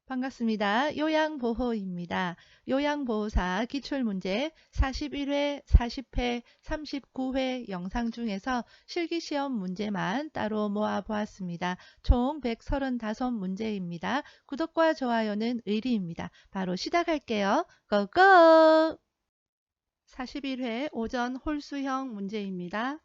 반갑습니다. 요양보호입니다. 요양보호사 기출문제 41회, 40회, 39회 영상 중에서 실기시험 문제만 따로 모아보았습니다. 총 135문제입니다. 구독과 좋아요는 의리입니다. 바로 시작할게요. 고고! 41회 오전 홀수형 문제입니다.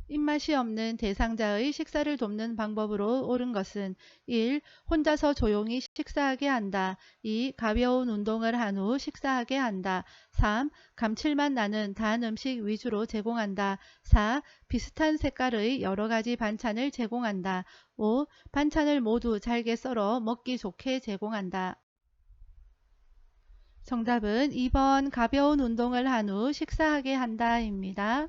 입맛이 없는 대상자의 식사를 돕는 방법으로 옳은 것은 1. 혼자서 조용히 식사하게 한다. 2. 가벼운 운동을 한 후 식사하게 한다. 3. 감칠맛 나는 단 음식 위주로 제공한다. 4. 비슷한 색깔의 여러 가지 반찬을 제공한다. 5. 반찬을 모두 잘게 썰어 먹기 좋게 제공한다. 정답은 2번 가벼운 운동을 한 후 식사하게 한다입니다.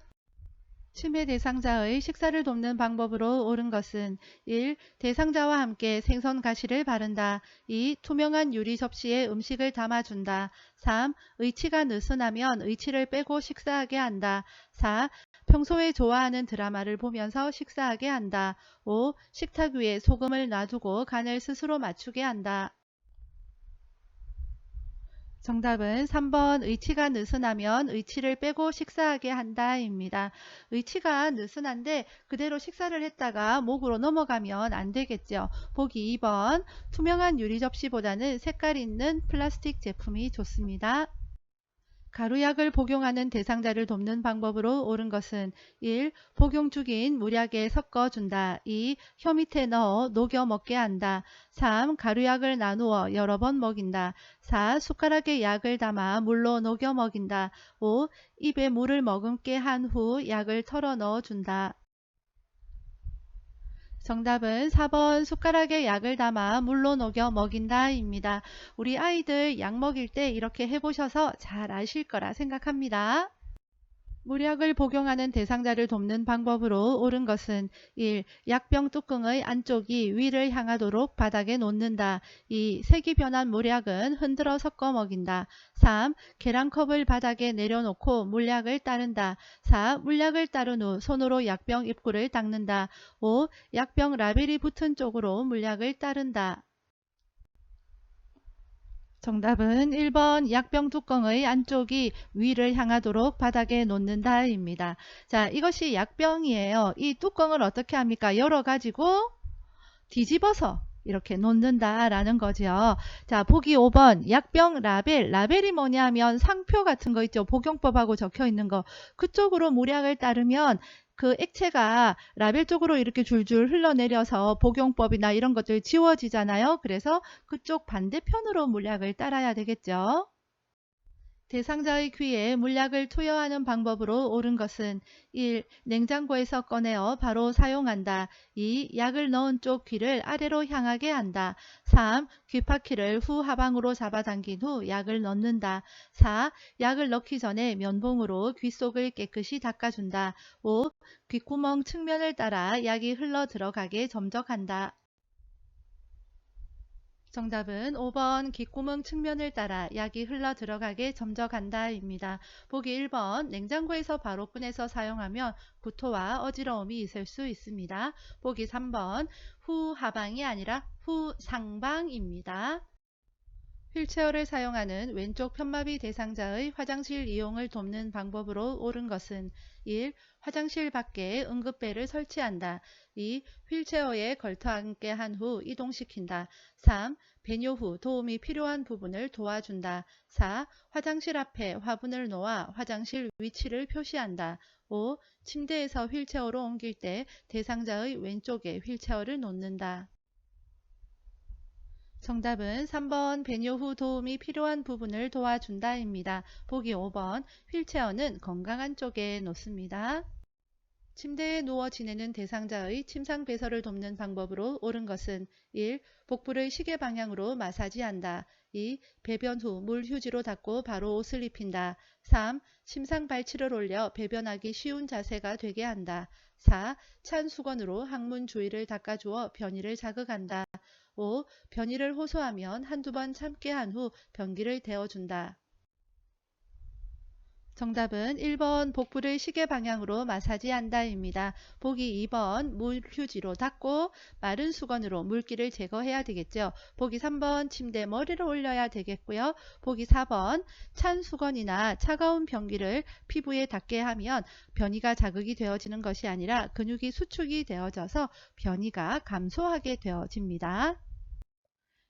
치매 대상자의 식사를 돕는 방법으로 옳은 것은 1. 대상자와 함께 생선 가시를 바른다. 2. 투명한 유리 접시에 음식을 담아준다. 3. 의치가 느슨하면 의치를 빼고 식사하게 한다. 4. 평소에 좋아하는 드라마를 보면서 식사하게 한다. 5. 식탁 위에 소금을 놔두고 간을 스스로 맞추게 한다. 정답은 3번 의치가 느슨하면 의치를 빼고 식사하게 한다입니다. 의치가 느슨한데 그대로 식사를 했다가 목으로 넘어가면 안 되겠죠. 보기 2번 투명한 유리 접시보다는 색깔 있는 플라스틱 제품이 좋습니다. 가루약을 복용하는 대상자를 돕는 방법으로 옳은 것은 1. 복용 중인 물약에 섞어준다. 2. 혀 밑에 넣어 녹여 먹게 한다. 3. 가루약을 나누어 여러 번 먹인다. 4. 숟가락에 약을 담아 물로 녹여 먹인다. 5. 입에 물을 머금게 한 후 약을 털어 넣어준다. 정답은 4번 숟가락에 약을 담아 물로 녹여 먹인다입니다. 우리 아이들 약 먹일 때 이렇게 해보셔서 잘 아실 거라 생각합니다. 물약을 복용하는 대상자를 돕는 방법으로 옳은 것은 1. 약병 뚜껑의 안쪽이 위를 향하도록 바닥에 놓는다. 2. 색이 변한 물약은 흔들어 섞어 먹인다. 3. 계량컵을 바닥에 내려놓고 물약을 따른다. 4. 물약을 따른 후 손으로 약병 입구를 닦는다. 5. 약병 라벨이 붙은 쪽으로 물약을 따른다. 정답은 1번 약병 뚜껑의 안쪽이 위를 향하도록 바닥에 놓는다입니다. 자, 이것이 약병이에요. 이 뚜껑을 어떻게 합니까? 열어가지고 뒤집어서 이렇게 놓는다라는 거죠. 자, 보기 5번 약병 라벨. 라벨이 뭐냐면 상표 같은 거 있죠. 복용법하고 적혀 있는 거. 그쪽으로 물약을 따르면 그 액체가 라벨 쪽으로 이렇게 줄줄 흘러내려서 복용법이나 이런 것들 지워지잖아요. 그래서 그쪽 반대편으로 물약을 따라야 되겠죠. 대상자의 귀에 물약을 투여하는 방법으로 옳은 것은 1. 냉장고에서 꺼내어 바로 사용한다. 2. 약을 넣은 쪽 귀를 아래로 향하게 한다. 3. 귀파키를 후하방으로 잡아당긴 후 약을 넣는다. 4. 약을 넣기 전에 면봉으로 귀 속을 깨끗이 닦아준다. 5. 귓구멍 측면을 따라 약이 흘러 들어가게 점적한다. 정답은 5번 귓구멍 측면을 따라 약이 흘러 들어가게 점적한다입니다. 보기 1번 냉장고에서 바로 꺼내서 사용하면 구토와 어지러움이 있을 수 있습니다. 보기 3번 후하방이 아니라 후상방입니다. 휠체어를 사용하는 왼쪽 편마비 대상자의 화장실 이용을 돕는 방법으로 옳은 것은 1. 화장실 밖에 응급배를 설치한다. 2. 휠체어에 걸터 앉게 한 후 이동시킨다. 3. 배뇨 후 도움이 필요한 부분을 도와준다. 4. 화장실 앞에 화분을 놓아 화장실 위치를 표시한다. 5. 침대에서 휠체어로 옮길 때 대상자의 왼쪽에 휠체어를 놓는다. 정답은 3번 배뇨 후 도움이 필요한 부분을 도와준다입니다. 보기 5번 휠체어는 건강한 쪽에 놓습니다. 침대에 누워 지내는 대상자의 침상 배설을 돕는 방법으로 옳은 것은 1. 복부를 시계 방향으로 마사지한다. 2. 배변 후 물 휴지로 닦고 바로 옷을 입힌다. 3. 침상 발치를 올려 배변하기 쉬운 자세가 되게 한다. 4. 찬 수건으로 항문 주위를 닦아주어 변이를 자극한다. 5. 변이를 호소하면 한두 번 참게 한 후 변기를 데워준다. 정답은 1번 복부를 시계 방향으로 마사지한다입니다. 보기 2번 물휴지로 닦고 마른 수건으로 물기를 제거해야 되겠죠. 보기 3번 침대 머리를 올려야 되겠고요. 보기 4번 찬 수건이나 차가운 변기를 피부에 닿게 하면 변이가 자극이 되어지는 것이 아니라 근육이 수축이 되어져서 변이가 감소하게 되어집니다.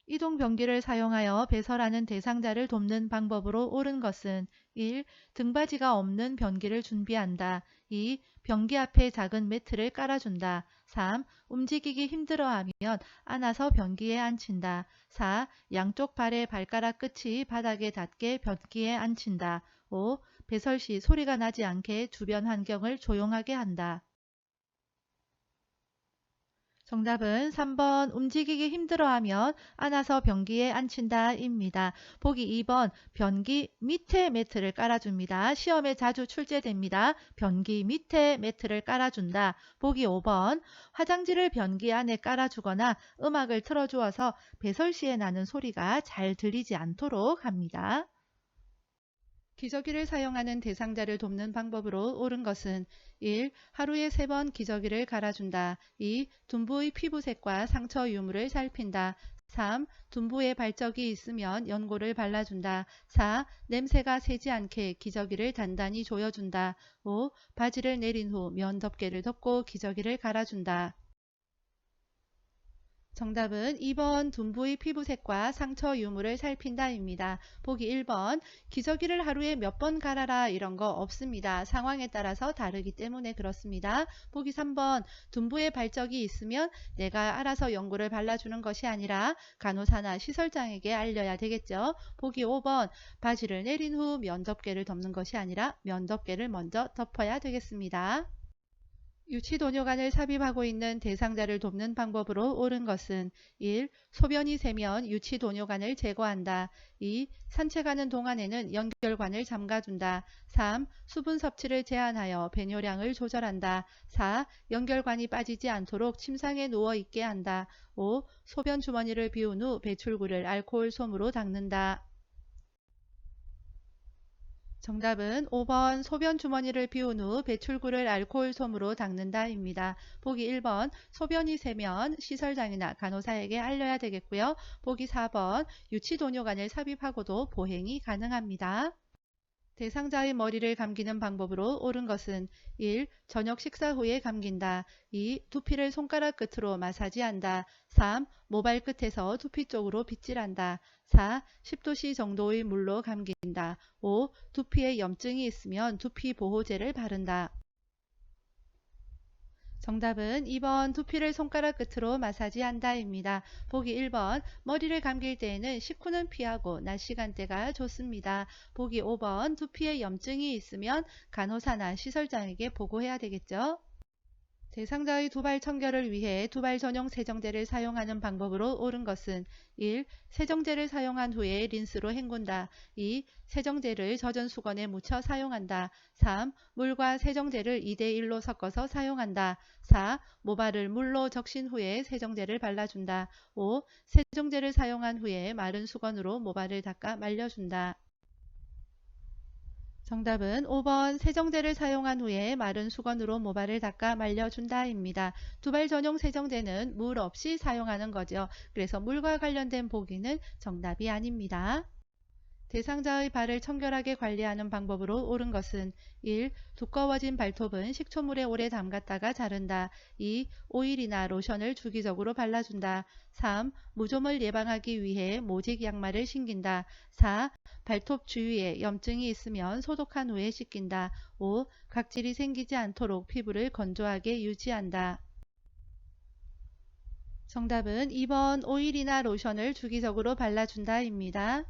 이동 변기를 사용하여 배설하는 대상자를 돕는 방법으로 옳은 것은 1. 등받이가 없는 변기를 준비한다. 2. 변기 앞에 작은 매트를 깔아준다. 3. 움직이기 힘들어하면 안아서 변기에 앉힌다. 4. 양쪽 발의 발가락 끝이 바닥에 닿게 변기에 앉힌다. 5. 배설 시 소리가 나지 않게 주변 환경을 조용하게 한다. 정답은 3번 움직이기 힘들어하면 안아서 변기에 앉힌다 입니다. 보기 2번 변기 밑에 매트를 깔아줍니다. 시험에 자주 출제됩니다. 변기 밑에 매트를 깔아준다. 보기 5번 화장지를 변기 안에 깔아주거나 음악을 틀어주어서 배설 시에 나는 소리가 잘 들리지 않도록 합니다. 기저귀를 사용하는 대상자를 돕는 방법으로 옳은 것은 1. 하루에 3번 기저귀를 갈아준다. 2. 둔부의 피부색과 상처 유무를 살핀다. 3. 둔부에 발적이 있으면 연고를 발라준다. 4. 냄새가 새지 않게 기저귀를 단단히 조여준다. 5. 바지를 내린 후 면 덮개를 덮고 기저귀를 갈아준다. 정답은 2번 둔부의 피부색과 상처 유무를 살핀다입니다. 보기 1번 기저귀를 하루에 몇 번 갈아라 이런 거 없습니다. 상황에 따라서 다르기 때문에 그렇습니다. 보기 3번 둔부에 발적이 있으면 내가 알아서 연고를 발라주는 것이 아니라 간호사나 시설장에게 알려야 되겠죠. 보기 5번 바지를 내린 후 면덮개를 덮는 것이 아니라 면덮개를 먼저 덮어야 되겠습니다. 유치도뇨관을 삽입하고 있는 대상자를 돕는 방법으로 옳은 것은 1. 소변이 새면 유치도뇨관을 제거한다. 2. 산책하는 동안에는 연결관을 잠가둔다. 3. 수분 섭취를 제한하여 배뇨량을 조절한다. 4. 연결관이 빠지지 않도록 침상에 누워 있게 한다. 5. 소변 주머니를 비운 후 배출구를 알코올 솜으로 닦는다. 정답은 5번 소변 주머니를 비운 후 배출구를 알코올 솜으로 닦는다입니다. 보기 1번 소변이 새면 시설장이나 간호사에게 알려야 되겠고요. 보기 4번 유치도뇨관을 삽입하고도 보행이 가능합니다. 대상자의 머리를 감기는 방법으로 옳은 것은 1. 저녁 식사 후에 감긴다. 2. 두피를 손가락 끝으로 마사지한다. 3. 모발 끝에서 두피 쪽으로 빗질한다. 4. 10도씨 정도의 물로 감긴다. 5. 두피에 염증이 있으면 두피 보호제를 바른다. 정답은 2번 두피를 손가락 끝으로 마사지한다입니다. 보기 1번 머리를 감길 때에는 식후는 피하고 낮 시간대가 좋습니다. 보기 5번 두피에 염증이 있으면 간호사나 시설장에게 보고해야 되겠죠. 대상자의 두발 청결을 위해 두발 전용 세정제를 사용하는 방법으로 옳은 것은 1. 세정제를 사용한 후에 린스로 헹군다. 2. 세정제를 젖은 수건에 묻혀 사용한다. 3. 물과 세정제를 2대1로 섞어서 사용한다. 4. 모발을 물로 적신 후에 세정제를 발라준다. 5. 세정제를 사용한 후에 마른 수건으로 모발을 닦아 말려준다. 정답은 5번 세정제를 사용한 후에 마른 수건으로 모발을 닦아 말려준다입니다. 두발 전용 세정제는 물 없이 사용하는 거죠. 그래서 물과 관련된 보기는 정답이 아닙니다. 대상자의 발을 청결하게 관리하는 방법으로 옳은 것은 1. 두꺼워진 발톱은 식초물에 오래 담갔다가 자른다. 2. 오일이나 로션을 주기적으로 발라준다. 3. 무좀을 예방하기 위해 모직 양말을 신긴다. 4. 발톱 주위에 염증이 있으면 소독한 후에 씻긴다. 5. 각질이 생기지 않도록 피부를 건조하게 유지한다. 정답은 2번 오일이나 로션을 주기적으로 발라준다입니다.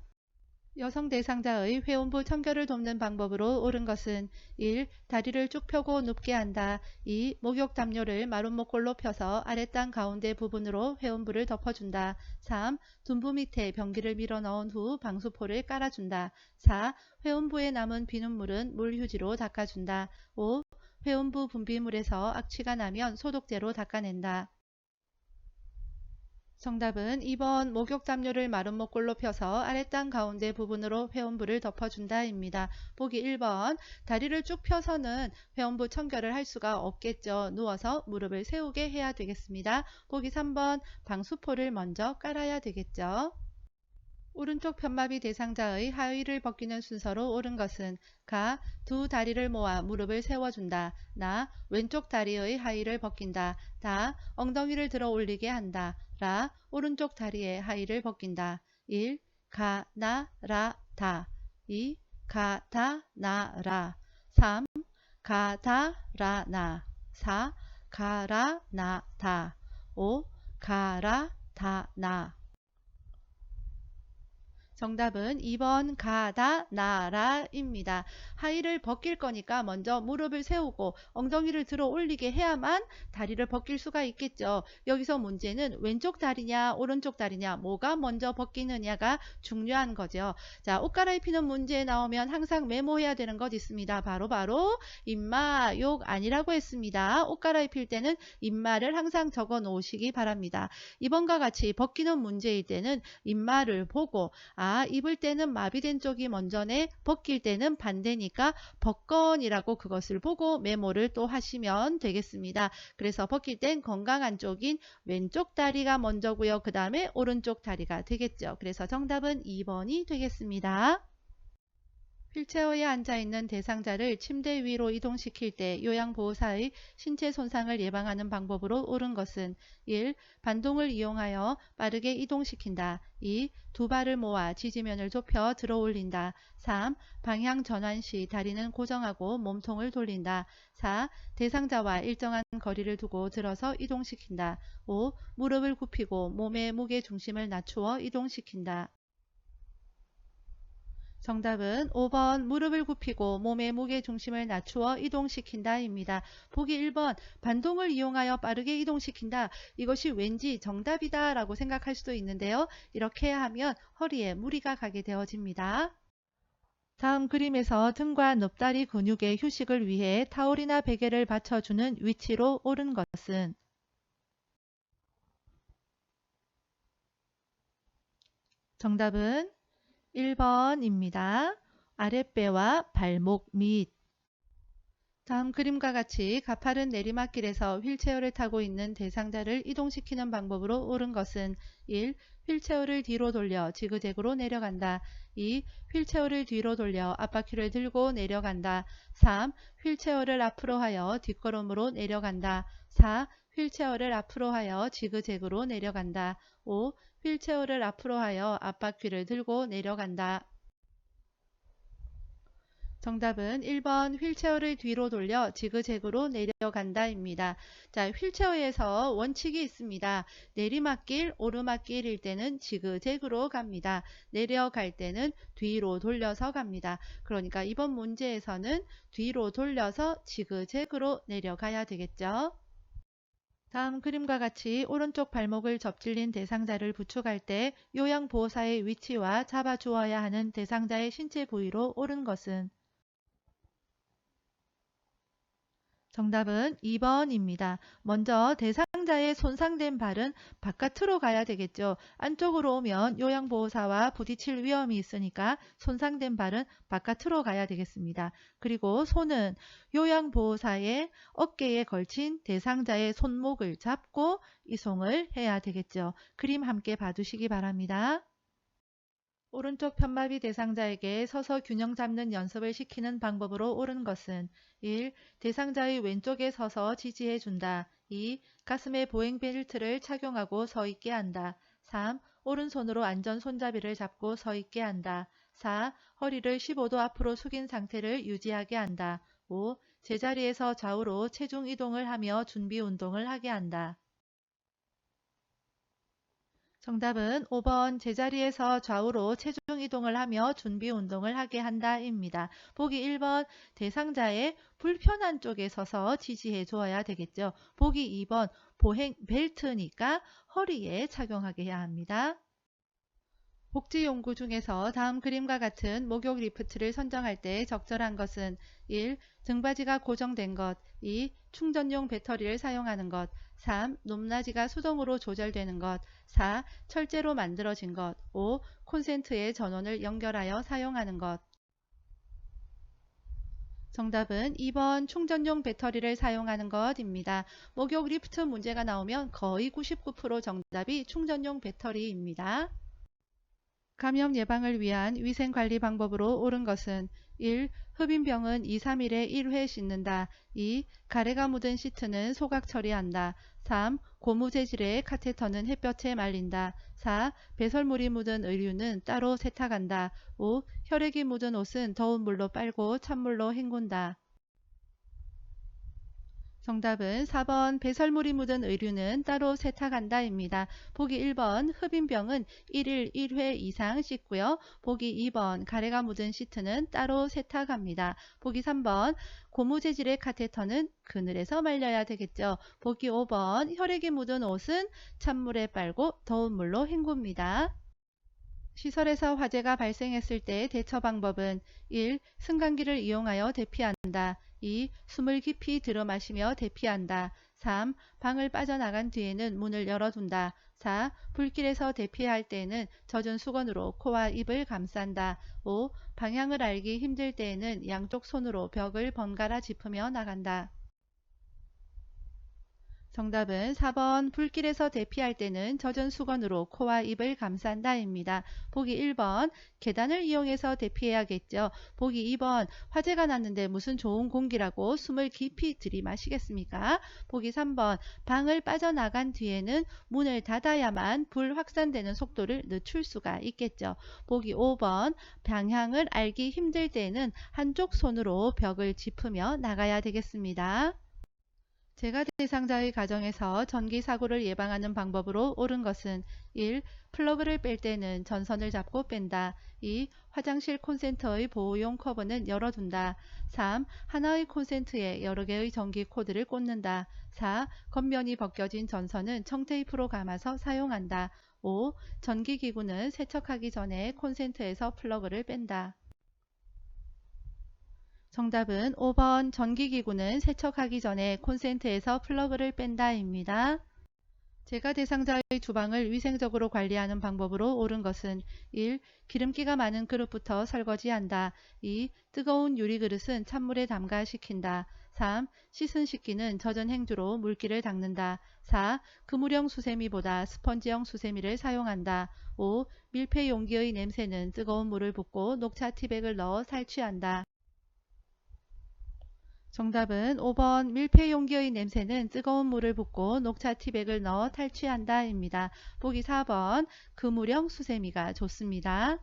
여성 대상자의 회음부 청결을 돕는 방법으로 옳은 것은 1. 다리를 쭉 펴고 눕게 한다. 2. 목욕 담요를 마른 목골로 펴서 아랫땅 가운데 부분으로 회음부를 덮어준다. 3. 둔부 밑에 변기를 밀어 넣은 후 방수포를 깔아준다. 4. 회음부에 남은 비눗물은 물휴지로 닦아준다. 5. 회음부 분비물에서 악취가 나면 소독제로 닦아낸다. 정답은 2번 목욕 담요를 마른 목골로 펴서 아랫땅 가운데 부분으로 회원부를 덮어준다 입니다. 보기 1번 다리를 쭉 펴서는 회원부 청결을 할 수가 없겠죠. 누워서 무릎을 세우게 해야 되겠습니다. 보기 3번 방수포를 먼저 깔아야 되겠죠. 오른쪽 편마비 대상자의 하의를 벗기는 순서로 옳은 것은 가. 두 다리를 모아 무릎을 세워준다. 나. 왼쪽 다리의 하의를 벗긴다. 다. 엉덩이를 들어 올리게 한다. 라. 오른쪽 다리의 하의를 벗긴다. 1. 가, 나, 라, 다. 2. 가, 다, 나, 라. 3. 가, 다, 라, 나. 4. 가, 라, 나, 다. 5. 가, 라, 다, 나. 정답은 2번 가다 나라입니다. 하의를 벗길 거니까 먼저 무릎을 세우고 엉덩이를 들어 올리게 해야만 다리를 벗길 수가 있겠죠. 여기서 문제는 왼쪽 다리냐 오른쪽 다리냐 뭐가 먼저 벗기느냐가 중요한 거죠. 자, 옷 갈아입히는 문제 나오면 항상 메모해야 되는 것 있습니다. 바로 임마 욕 아니라고 했습니다. 옷 갈아입힐 때는 임마를 항상 적어 놓으시기 바랍니다. 이번과 같이 벗기는 문제일 때는 임마를 보고 입을 때는 마비된 쪽이 먼저네, 벗길 때는 반대니까 벗건이라고 그것을 보고 메모를 또 하시면 되겠습니다. 그래서 벗길 땐 건강한 쪽인 왼쪽 다리가 먼저고요. 그 다음에 오른쪽 다리가 되겠죠. 그래서 정답은 2번이 되겠습니다. 휠체어에 앉아있는 대상자를 침대 위로 이동시킬 때 요양보호사의 신체 손상을 예방하는 방법으로 옳은 것은 1. 반동을 이용하여 빠르게 이동시킨다. 2. 두 발을 모아 지지면을 좁혀 들어 올린다. 3. 방향 전환 시 다리는 고정하고 몸통을 돌린다. 4. 대상자와 일정한 거리를 두고 들어서 이동시킨다. 5. 무릎을 굽히고 몸의 무게 중심을 낮추어 이동시킨다. 정답은 5번 무릎을 굽히고 몸의 무게 중심을 낮추어 이동시킨다 입니다. 보기 1번 반동을 이용하여 빠르게 이동시킨다. 이것이 왠지 정답이다 라고 생각할 수도 있는데요. 이렇게 하면 허리에 무리가 가게 되어집니다. 다음 그림에서 등과 넙다리 근육의 휴식을 위해 타올이나 베개를 받쳐주는 위치로 옳은 것은 정답은 1번입니다. 아랫배와 발목 밑. 다음 그림과 같이 가파른 내리막길에서 휠체어를 타고 있는 대상자를 이동시키는 방법으로 옳은 것은 1. 휠체어를 뒤로 돌려 지그재그로 내려간다. 2. 휠체어를 뒤로 돌려 앞바퀴를 들고 내려간다. 3. 휠체어를 앞으로 하여 뒷걸음으로 내려간다. 4. 휠체어를 앞으로 하여 지그재그로 내려간다. 5. 휠체어를 앞으로 하여 앞바퀴를 들고 내려간다. 정답은 1번 휠체어를 뒤로 돌려 지그재그로 내려간다 입니다. 자, 휠체어에서 원칙이 있습니다. 내리막길, 오르막길일 때는 지그재그로 갑니다. 내려갈 때는 뒤로 돌려서 갑니다. 그러니까 이번 문제에서는 뒤로 돌려서 지그재그로 내려가야 되겠죠. 다음 그림과 같이 오른쪽 발목을 접질린 대상자를 부축할 때 요양보호사의 위치와 잡아주어야 하는 대상자의 신체 부위로 옳은 것은 정답은 2번입니다. 먼저 대상자의 손상된 발은 바깥으로 가야 되겠죠. 안쪽으로 오면 요양보호사와 부딪힐 위험이 있으니까 손상된 발은 바깥으로 가야 되겠습니다. 그리고 손은 요양보호사의 어깨에 걸친 대상자의 손목을 잡고 이송을 해야 되겠죠. 그림 함께 봐두시기 바랍니다. 오른쪽 편마비 대상자에게 서서 균형 잡는 연습을 시키는 방법으로 옳은 것은 1. 대상자의 왼쪽에 서서 지지해 준다. 2. 가슴에 보행 벨트를 착용하고 서 있게 한다. 3. 오른손으로 안전 손잡이를 잡고 서 있게 한다. 4. 허리를 15도 앞으로 숙인 상태를 유지하게 한다. 5. 제자리에서 좌우로 체중 이동을 하며 준비 운동을 하게 한다. 정답은 5번 제자리에서 좌우로 체중 이동을 하며 준비 운동을 하게 한다 입니다. 보기 1번 대상자의 불편한 쪽에 서서 지지해 주어야 되겠죠. 보기 2번 보행 벨트니까 허리에 착용하게 해야 합니다. 복지용구 중에서 다음 그림과 같은 목욕 리프트를 선정할 때 적절한 것은 1. 등받이가 고정된 것, 2. 충전용 배터리를 사용하는 것, 3. 높낮이가 수동으로 조절되는 것, 4. 철제로 만들어진 것, 5. 콘센트에 전원을 연결하여 사용하는 것. 정답은 2번 충전용 배터리를 사용하는 것입니다. 목욕 리프트 문제가 나오면 거의 99% 정답이 충전용 배터리입니다. 감염 예방을 위한 위생관리 방법으로 옳은 것은 1. 흡인병은 2, 3일에 1회 씻는다. 2. 가래가 묻은 시트는 소각 처리한다. 3. 고무 재질의 카테터는 햇볕에 말린다. 4. 배설물이 묻은 의류는 따로 세탁한다. 5. 혈액이 묻은 옷은 더운 물로 빨고 찬물로 헹군다. 정답은 4번 배설물이 묻은 의류는 따로 세탁한다입니다. 보기 1번 흡인병은 1일 1회 이상 씻고요. 보기 2번 가래가 묻은 시트는 따로 세탁합니다. 보기 3번 고무 재질의 카테터는 그늘에서 말려야 되겠죠. 보기 5번 혈액이 묻은 옷은 찬물에 빨고 더운 물로 헹굽니다. 시설에서 화재가 발생했을 때 대처 방법은 1. 승강기를 이용하여 대피한다. 2. 숨을 깊이 들어 마시며 대피한다. 3. 방을 빠져나간 뒤에는 문을 열어둔다. 4. 불길에서 대피할 때에는 젖은 수건으로 코와 입을 감싼다. 5. 방향을 알기 힘들 때에는 양쪽 손으로 벽을 번갈아 짚으며 나간다. 정답은 4번 불길에서 대피할 때는 젖은 수건으로 코와 입을 감싼다입니다. 보기 1번 계단을 이용해서 대피해야겠죠. 보기 2번 화재가 났는데 무슨 좋은 공기라고 숨을 깊이 들이마시겠습니까? 보기 3번 방을 빠져나간 뒤에는 문을 닫아야만 불 확산되는 속도를 늦출 수가 있겠죠. 보기 5번 방향을 알기 힘들 때는 한쪽 손으로 벽을 짚으며 나가야 되겠습니다. 재가 대상자의 가정에서 전기 사고를 예방하는 방법으로 옳은 것은 1. 플러그를 뺄 때는 전선을 잡고 뺀다. 2. 화장실 콘센트의 보호용 커버는 열어둔다. 3. 하나의 콘센트에 여러 개의 전기 코드를 꽂는다. 4. 겉면이 벗겨진 전선은 청테이프로 감아서 사용한다. 5. 전기기구는 세척하기 전에 콘센트에서 플러그를 뺀다. 정답은 5번 전기기구는 세척하기 전에 콘센트에서 플러그를 뺀다입니다. 재가 대상자의 주방을 위생적으로 관리하는 방법으로 옳은 것은 1. 기름기가 많은 그릇부터 설거지한다. 2. 뜨거운 유리그릇은 찬물에 담가 식힌다. 3. 씻은 식기는 젖은 행주로 물기를 닦는다. 4. 그물형 수세미보다 스펀지형 수세미를 사용한다. 5. 밀폐 용기의 냄새는 뜨거운 물을 붓고 녹차 티백을 넣어 살취한다. 정답은 5번 밀폐 용기의 냄새는 뜨거운 물을 붓고 녹차 티백을 넣어 탈취한다 입니다. 보기 4번 그물형 수세미가 좋습니다.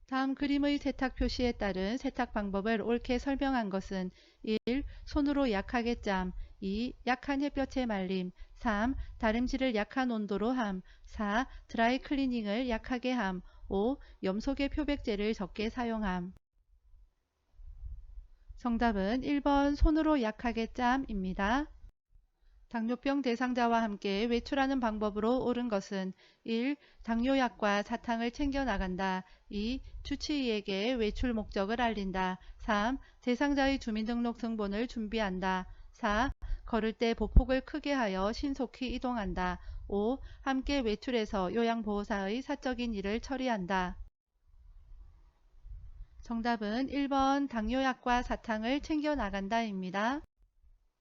다음 그림의 세탁 표시에 따른 세탁 방법을 옳게 설명한 것은 1. 손으로 약하게 짬 2. 약한 햇볕에 말림 3. 다림질을 약한 온도로 함 4. 드라이 클리닝을 약하게 함 5. 염소계 표백제를 적게 사용함. 정답은 1번 손으로 약하게 짬입니다. 당뇨병 대상자와 함께 외출하는 방법으로 옳은 것은 1. 당뇨약과 사탕을 챙겨 나간다. 2. 주치의에게 외출 목적을 알린다. 3. 대상자의 주민등록 등본을 준비한다. 4. 걸을 때 보폭을 크게 하여 신속히 이동한다. 5. 함께 외출해서 요양보호사의 사적인 일을 처리한다. 정답은 1번 당뇨약과 사탕을 챙겨 나간다입니다.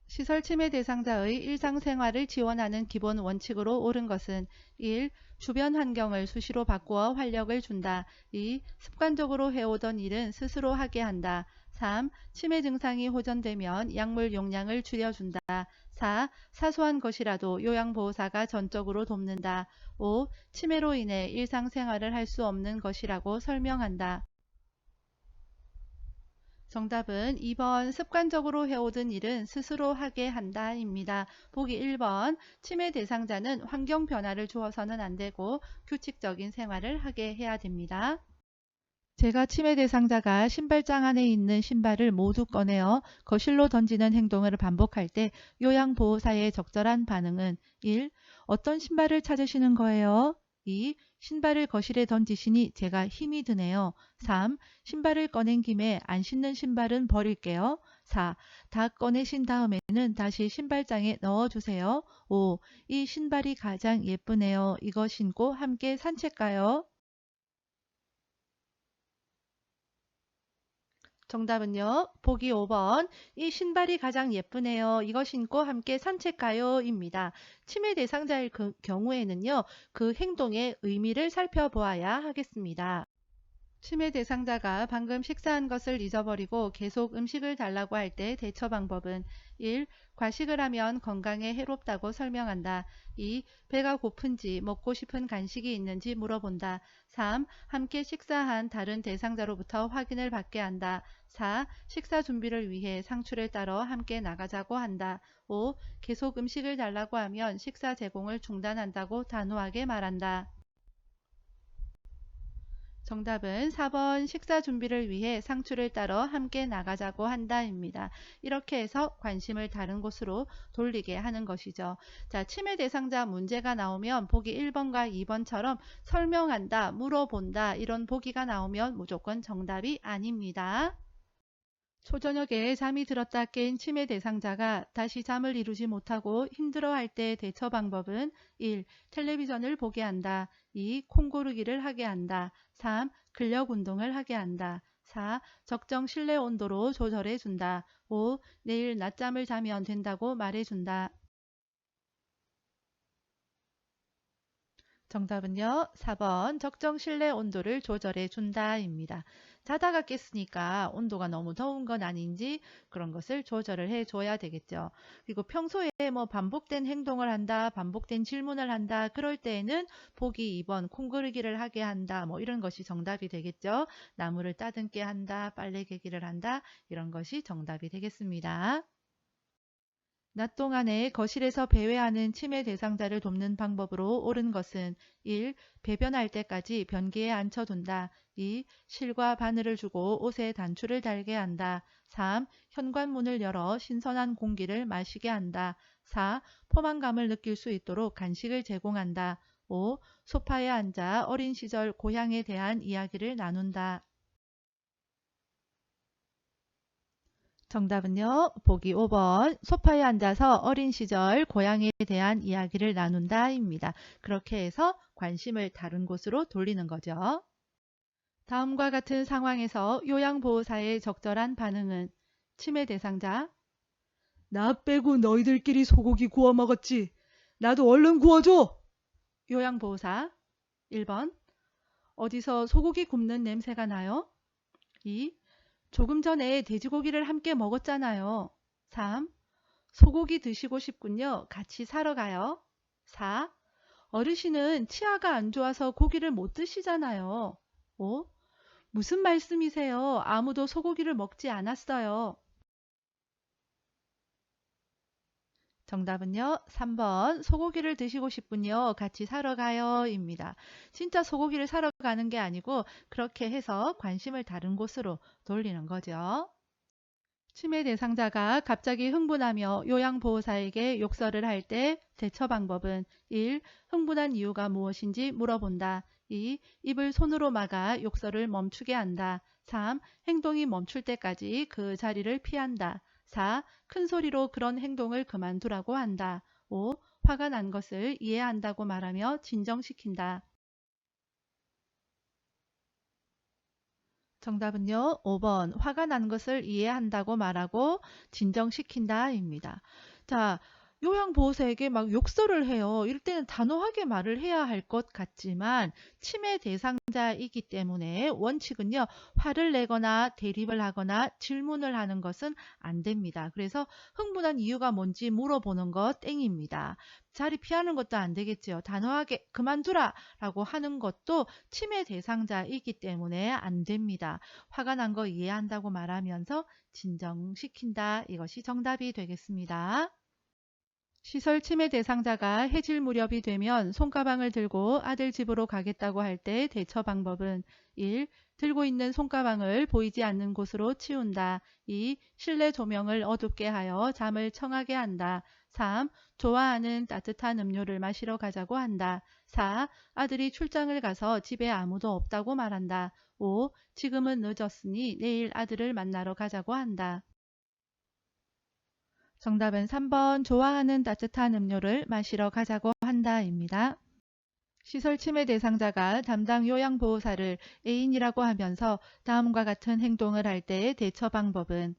시설 침해 대상자의 일상생활을 지원하는 기본 원칙으로 옳은 것은 1. 주변 환경을 수시로 바꾸어 활력을 준다. 2. 습관적으로 해오던 일은 스스로 하게 한다. 3. 치매 증상이 호전되면 약물 용량을 줄여준다. 4. 사소한 것이라도 요양보호사가 전적으로 돕는다. 5. 치매로 인해 일상생활을 할 수 없는 것이라고 설명한다. 정답은 2번 습관적으로 해오던 일은 스스로 하게 한다 입니다. 보기 1번 치매 대상자는 환경 변화를 주어서는 안되고 규칙적인 생활을 하게 해야 됩니다. 제가 치매 대상자가 신발장 안에 있는 신발을 모두 꺼내어 거실로 던지는 행동을 반복할 때 요양보호사의 적절한 반응은 1. 어떤 신발을 찾으시는 거예요? 2. 신발을 거실에 던지시니 제가 힘이 드네요. 3. 신발을 꺼낸 김에 안 신는 신발은 버릴게요. 4. 다 꺼내신 다음에는 다시 신발장에 넣어주세요. 5. 이 신발이 가장 예쁘네요. 이거 신고 함께 산책 가요. 정답은요. 보기 5번. 이 신발이 가장 예쁘네요. 이거 신고 함께 산책 가요. 입니다. 침해 대상자의 경우에는요. 그 행동의 의미를 살펴보아야 하겠습니다. 침해 대상자가 방금 식사한 것을 잊어버리고 계속 음식을 달라고 할 때 대처 방법은 1. 과식을 하면 건강에 해롭다고 설명한다. 2. 배가 고픈지 먹고 싶은 간식이 있는지 물어본다. 3. 함께 식사한 다른 대상자로부터 확인을 받게 한다. 4. 식사 준비를 위해 상추를 따러 함께 나가자고 한다. 5. 계속 음식을 달라고 하면 식사 제공을 중단한다고 단호하게 말한다. 정답은 4번 식사 준비를 위해 상추를 따러 함께 나가자고 한다입니다. 이렇게 해서 관심을 다른 곳으로 돌리게 하는 것이죠. 자, 침해 대상자 문제가 나오면 보기 1번과 2번처럼 설명한다, 물어본다 이런 보기가 나오면 무조건 정답이 아닙니다. 초저녁에 잠이 들었다 깬 치매 대상자가 다시 잠을 이루지 못하고 힘들어할 때 대처 방법은 1. 텔레비전을 보게 한다. 2. 콩고르기를 하게 한다. 3. 근력 운동을 하게 한다. 4. 적정 실내 온도로 조절해 준다. 5. 내일 낮잠을 자면 된다고 말해 준다. 정답은요. 4번 적정 실내 온도를 조절해 준다입니다. 자다가 깼으니까 온도가 너무 더운 건 아닌지 그런 것을 조절을 해 줘야 되겠죠. 그리고 평소에 뭐 반복된 행동을 한다, 반복된 질문을 한다, 그럴 때에는 보기 2번 콩고르기를 하게 한다, 뭐 이런 것이 정답이 되겠죠. 나무를 따듬게 한다, 빨래 개기를 한다, 이런 것이 정답이 되겠습니다. 낮 동안에 거실에서 배회하는 치매 대상자를 돕는 방법으로 옳은 것은 1. 배변할 때까지 변기에 앉혀둔다. 2. 실과 바늘을 주고 옷에 단추를 달게 한다. 3. 현관문을 열어 신선한 공기를 마시게 한다. 4. 포만감을 느낄 수 있도록 간식을 제공한다. 5. 소파에 앉아 어린 시절 고향에 대한 이야기를 나눈다. 정답은요. 보기 5번 소파에 앉아서 어린 시절 고향에 대한 이야기를 나눈다입니다. 그렇게 해서 관심을 다른 곳으로 돌리는 거죠. 다음과 같은 상황에서 요양보호사의 적절한 반응은 치매 대상자 나 빼고 너희들끼리 소고기 구워 먹었지. 나도 얼른 구워줘. 요양보호사 1번 어디서 소고기 굽는 냄새가 나요? 2. 조금 전에 돼지고기를 함께 먹었잖아요. 3. 소고기 드시고 싶군요. 같이 사러 가요. 4. 어르신은 치아가 안 좋아서 고기를 못 드시잖아요. 5. 무슨 말씀이세요? 아무도 소고기를 먹지 않았어요. 정답은요. 3번 소고기를 드시고 싶군요. 같이 사러 가요. 입니다. 진짜 소고기를 사러 가는 게 아니고 그렇게 해서 관심을 다른 곳으로 돌리는 거죠. 치매 대상자가 갑자기 흥분하며 요양보호사에게 욕설을 할 때 대처 방법은 1. 흥분한 이유가 무엇인지 물어본다. 2. 입을 손으로 막아 욕설을 멈추게 한다. 3. 행동이 멈출 때까지 그 자리를 피한다. 4. 큰 소리로 그런 행동을 그만두라고 한다. 5. 화가 난 것을 이해한다고 말하며 진정시킨다. 정답은요. 5번 화가 난 것을 이해한다고 말하고 진정시킨다입니다. 자, 요양보호사에게 막 욕설을 해요. 이럴 때는 단호하게 말을 해야 할 것 같지만 치매 대상자이기 때문에 원칙은요. 화를 내거나 대립을 하거나 질문을 하는 것은 안 됩니다. 그래서 흥분한 이유가 뭔지 물어보는 거 땡입니다. 자리 피하는 것도 안 되겠지요. 단호하게 그만두라 라고 하는 것도 치매 대상자이기 때문에 안 됩니다. 화가 난 거 이해한다고 말하면서 진정시킨다. 이것이 정답이 되겠습니다. 시설 침해 대상자가 해질 무렵이 되면 손가방을 들고 아들 집으로 가겠다고 할 때 대처 방법은 1. 들고 있는 손가방을 보이지 않는 곳으로 치운다. 2. 실내 조명을 어둡게 하여 잠을 청하게 한다. 3. 좋아하는 따뜻한 음료를 마시러 가자고 한다. 4. 아들이 출장을 가서 집에 아무도 없다고 말한다. 5. 지금은 늦었으니 내일 아들을 만나러 가자고 한다. 정답은 3번 좋아하는 따뜻한 음료를 마시러 가자고 한다입니다. 시설 침해 대상자가 담당 요양보호사를 애인이라고 하면서 다음과 같은 행동을 할 때의 대처 방법은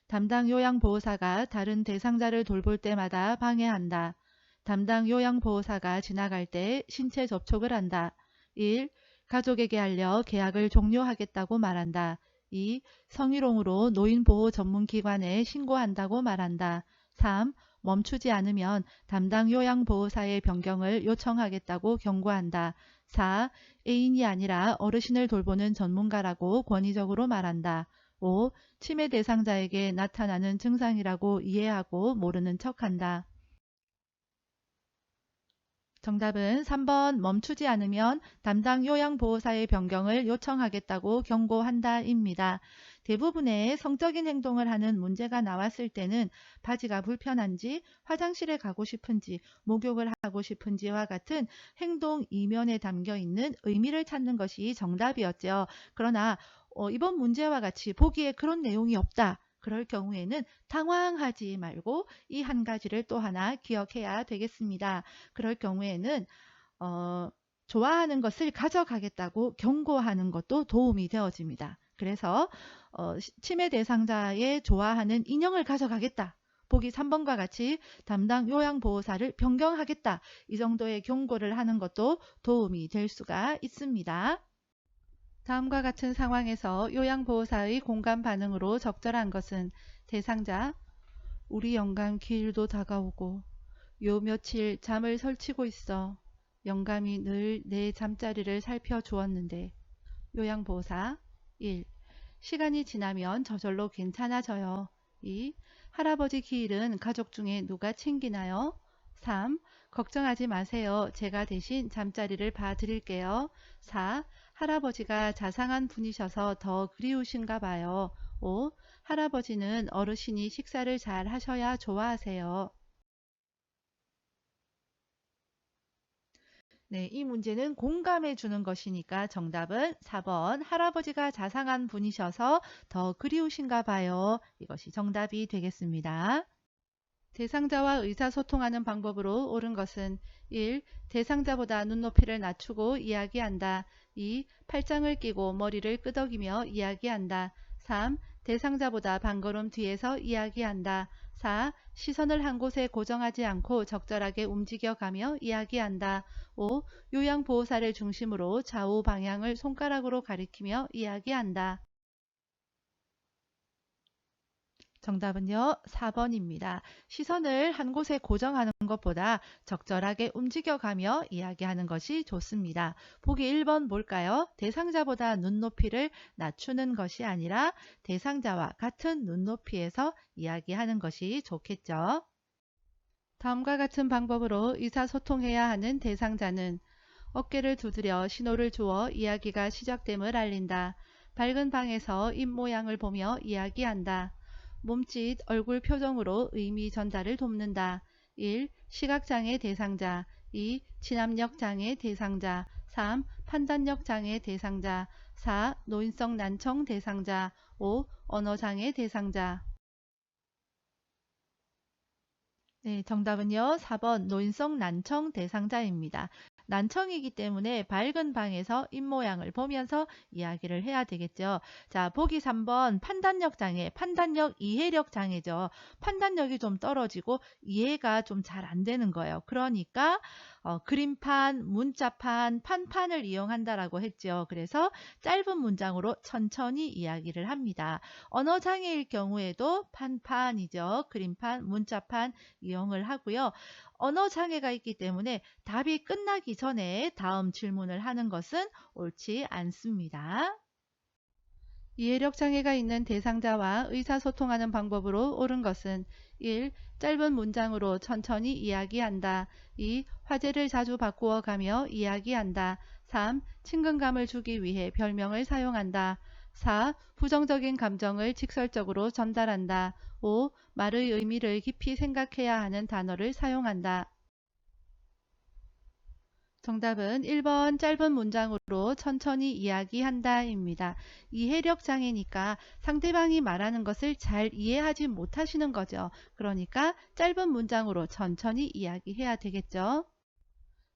담당 요양보호사가 다른 대상자를 돌볼 때마다 방해한다. 담당 요양보호사가 지나갈 때 신체 접촉을 한다. 1. 가족에게 알려 계약을 종료하겠다고 말한다. 2. 성희롱으로 노인보호 전문기관에 신고한다고 말한다. 3. 멈추지 않으면 담당 요양보호사의 변경을 요청하겠다고 경고한다. 4. 애인이 아니라 어르신을 돌보는 전문가라고 권위적으로 말한다. 5. 치매 대상자에게 나타나는 증상이라고 이해하고 모르는 척한다. 정답은 3번 멈추지 않으면 담당 요양보호사의 변경을 요청하겠다고 경고한다입니다. 대부분의 성적인 행동을 하는 문제가 나왔을 때는 바지가 불편한지, 화장실에 가고 싶은지, 목욕을 하고 싶은지와 같은 행동 이면에 담겨 있는 의미를 찾는 것이 정답이었죠. 그러나 이번 문제와 같이 보기에 그런 내용이 없다. 그럴 경우에는 당황하지 말고 이 한 가지를 또 하나 기억해야 되겠습니다. 그럴 경우에는 어, 좋아하는 것을 가져가겠다고 경고하는 것도 도움이 되어집니다. 그래서 치매 대상자의 좋아하는 인형을 가져가겠다. 보기 3번과 같이 담당 요양보호사를 변경하겠다. 이 정도의 경고를 하는 것도 도움이 될 수가 있습니다. 다음과 같은 상황에서 요양보호사의 공감 반응으로 적절한 것은 대상자, 우리 영감 기일도 다가오고 요 며칠 잠을 설치고 있어. 영감이 늘 내 잠자리를 살펴주었는데. 요양보호사 1. 시간이 지나면 저절로 괜찮아져요. 2. 할아버지 기일은 가족 중에 누가 챙기나요? 3. 걱정하지 마세요. 제가 대신 잠자리를 봐드릴게요. 4. 할아버지가 자상한 분이셔서 더 그리우신가 봐요. 5. 할아버지는 어르신이 식사를 잘 하셔야 좋아하세요. 네, 이 문제는 공감해 주는 것이니까 정답은 4번 할아버지가 자상한 분이셔서 더 그리우신가 봐요. 이것이 정답이 되겠습니다. 대상자와 의사소통하는 방법으로 옳은 것은 1. 대상자보다 눈높이를 낮추고 이야기한다. 2. 팔짱을 끼고 머리를 끄덕이며 이야기한다. 3. 대상자보다 반걸음 뒤에서 이야기한다. 4. 시선을 한 곳에 고정하지 않고 적절하게 움직여가며 이야기한다. 5. 요양보호사를 중심으로 좌우 방향을 손가락으로 가리키며 이야기한다. 정답은요, 4번입니다. 시선을 한 곳에 고정하는 것보다 적절하게 움직여가며 이야기하는 것이 좋습니다. 보기 1번 볼까요? 대상자보다 눈높이를 낮추는 것이 아니라 대상자와 같은 눈높이에서 이야기하는 것이 좋겠죠. 다음과 같은 방법으로 의사소통해야 하는 대상자는 어깨를 두드려 신호를 주어 이야기가 시작됨을 알린다. 밝은 방에서 입모양을 보며 이야기한다. 몸짓, 얼굴 표정으로 의미 전달을 돕는다. 1. 시각장애 대상자 2. 지압력 장애 대상자 3. 판단력 장애 대상자 4. 노인성 난청 대상자 5. 언어장애 대상자 네, 정답은요. 4번 노인성 난청 대상자입니다. 난청이기 때문에 밝은 방에서 입모양을 보면서 이야기를 해야 되겠죠. 자, 보기 3번 판단력 장애, 판단력 이해력 장애죠. 판단력이 좀 떨어지고 이해가 좀 잘 안 되는 거예요. 그러니까 그림판, 문자판, 판판을 이용한다라고 했죠. 그래서 짧은 문장으로 천천히 이야기를 합니다. 언어 장애일 경우에도 판판이죠. 그림판, 문자판 이용을 하고요. 언어 장애가 있기 때문에 답이 끝나기 전에 다음 질문을 하는 것은 옳지 않습니다. 이해력 장애가 있는 대상자와 의사소통하는 방법으로 옳은 것은 1. 짧은 문장으로 천천히 이야기한다. 2. 화제를 자주 바꾸어 가며 이야기한다. 3. 친근감을 주기 위해 별명을 사용한다. 4. 부정적인 감정을 직설적으로 전달한다. 5. 말의 의미를 깊이 생각해야 하는 단어를 사용한다. 정답은 1번 짧은 문장으로 천천히 이야기한다 입니다. 이해력 장애니까 상대방이 말하는 것을 잘 이해하지 못하시는 거죠. 그러니까 짧은 문장으로 천천히 이야기해야 되겠죠.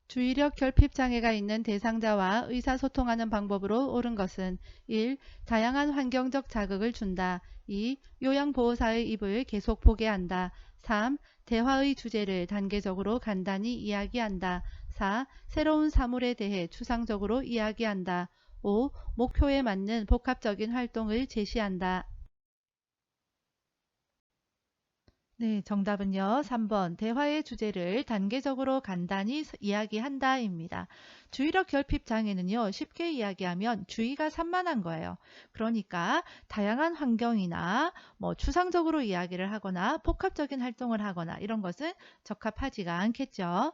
주의력 결핍 장애가 있는 대상자와 의사소통하는 방법으로 옳은 것은 1. 다양한 환경적 자극을 준다. 2. 요양보호사의 입을 계속 보게 한다. 3. 대화의 주제를 단계적으로 간단히 이야기한다. 4. 새로운 사물에 대해 추상적으로 이야기한다. 5. 목표에 맞는 복합적인 활동을 제시한다. 네, 정답은요. 3번 대화의 주제를 단계적으로 간단히 이야기한다 입니다. 주의력 결핍 장애는요. 쉽게 이야기하면 주의가 산만한 거예요. 그러니까 다양한 환경이나 추상적으로 이야기를 하거나 복합적인 활동을 하거나 이런 것은 적합하지가 않겠죠.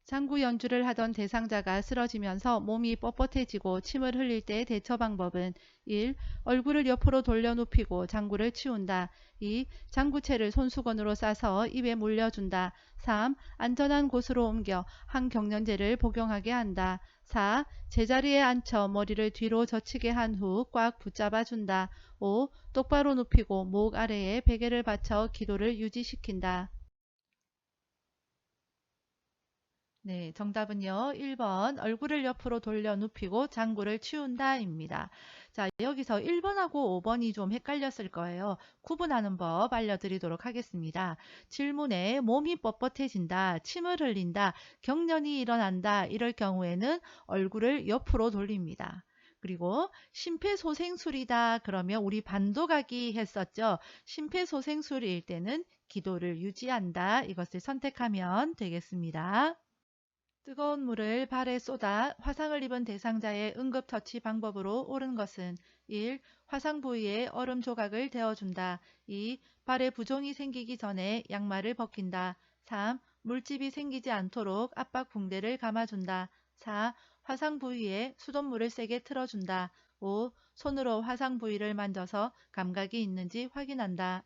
장구 연주를 하던 대상자가 쓰러지면서 몸이 뻣뻣해지고 침을 흘릴 때 대처 방법은 1. 얼굴을 옆으로 돌려 눕히고 장구를 치운다. 2. 장구채를 손수건으로 싸서 입에 물려준다. 3. 안전한 곳으로 옮겨 항경련제를 복용하게 한다. 4. 제자리에 앉혀 머리를 뒤로 젖히게 한 후 꽉 붙잡아 준다. 5. 똑바로 눕히고 목 아래에 베개를 받쳐 기도를 유지시킨다. 네, 정답은요. 1번 얼굴을 옆으로 돌려 눕히고 장구를 치운다 입니다. 자, 여기서 1번하고 5번이 좀 헷갈렸을 거예요. 구분하는 법 알려드리도록 하겠습니다. 질문에 몸이 뻣뻣해진다, 침을 흘린다, 경련이 일어난다 이럴 경우에는 얼굴을 옆으로 돌립니다. 그리고 심폐소생술이다 그러면 우리 반도가기 했었죠. 심폐소생술일 때는 기도를 유지한다. 이것을 선택하면 되겠습니다. 뜨거운 물을 발에 쏟아 화상을 입은 대상자의 응급처치 방법으로 옳은 것은 1. 화상 부위에 얼음 조각을 데워준다. 2. 발에 부종이 생기기 전에 양말을 벗긴다. 3. 물집이 생기지 않도록 압박 붕대를 감아준다. 4. 화상 부위에 수돗물을 세게 틀어준다. 5. 손으로 화상 부위를 만져서 감각이 있는지 확인한다.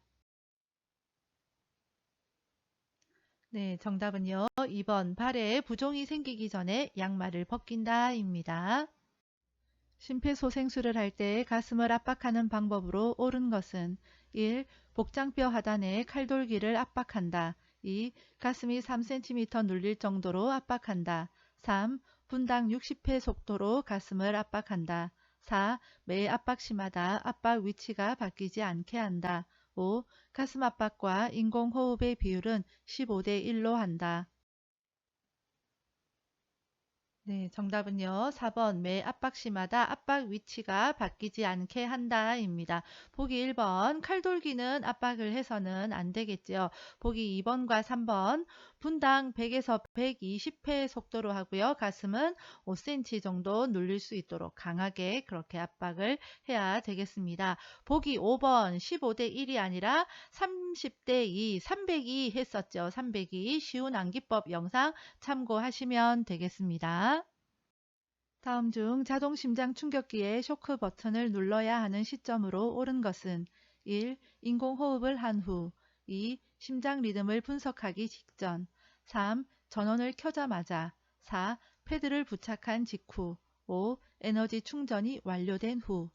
네, 정답은요. 2번 발에 부종이 생기기 전에 양말을 벗긴다 입니다. 심폐소생술을 할 때 가슴을 압박하는 방법으로 옳은 것은 1. 복장뼈 하단에 칼돌기를 압박한다. 2. 가슴이 3cm 눌릴 정도로 압박한다. 3. 분당 60회 속도로 가슴을 압박한다. 4. 매 압박시마다 압박 위치가 바뀌지 않게 한다. 5. 가슴 압박과 인공호흡의 비율은 15대 1로 한다. 네, 정답은요. 4번 매 압박시마다 압박 위치가 바뀌지 않게 한다입니다. 보기 1번 칼돌기는 압박을 해서는 안 되겠죠. 보기 2번과 3번 분당 100에서 120회 속도로 하고요. 가슴은 5cm 정도 눌릴 수 있도록 강하게 그렇게 압박을 해야 되겠습니다. 보기 5번 15대 1이 아니라 30대 2, 302 했었죠. 302 쉬운 암기법 영상 참고하시면 되겠습니다. 다음 중 자동 심장 충격기의 쇼크 버튼을 눌러야 하는 시점으로 옳은 것은 1. 인공호흡을 한 후 2. 심장 리듬을 분석하기 직전 3. 전원을 켜자마자 4. 패드를 부착한 직후 5. 에너지 충전이 완료된 후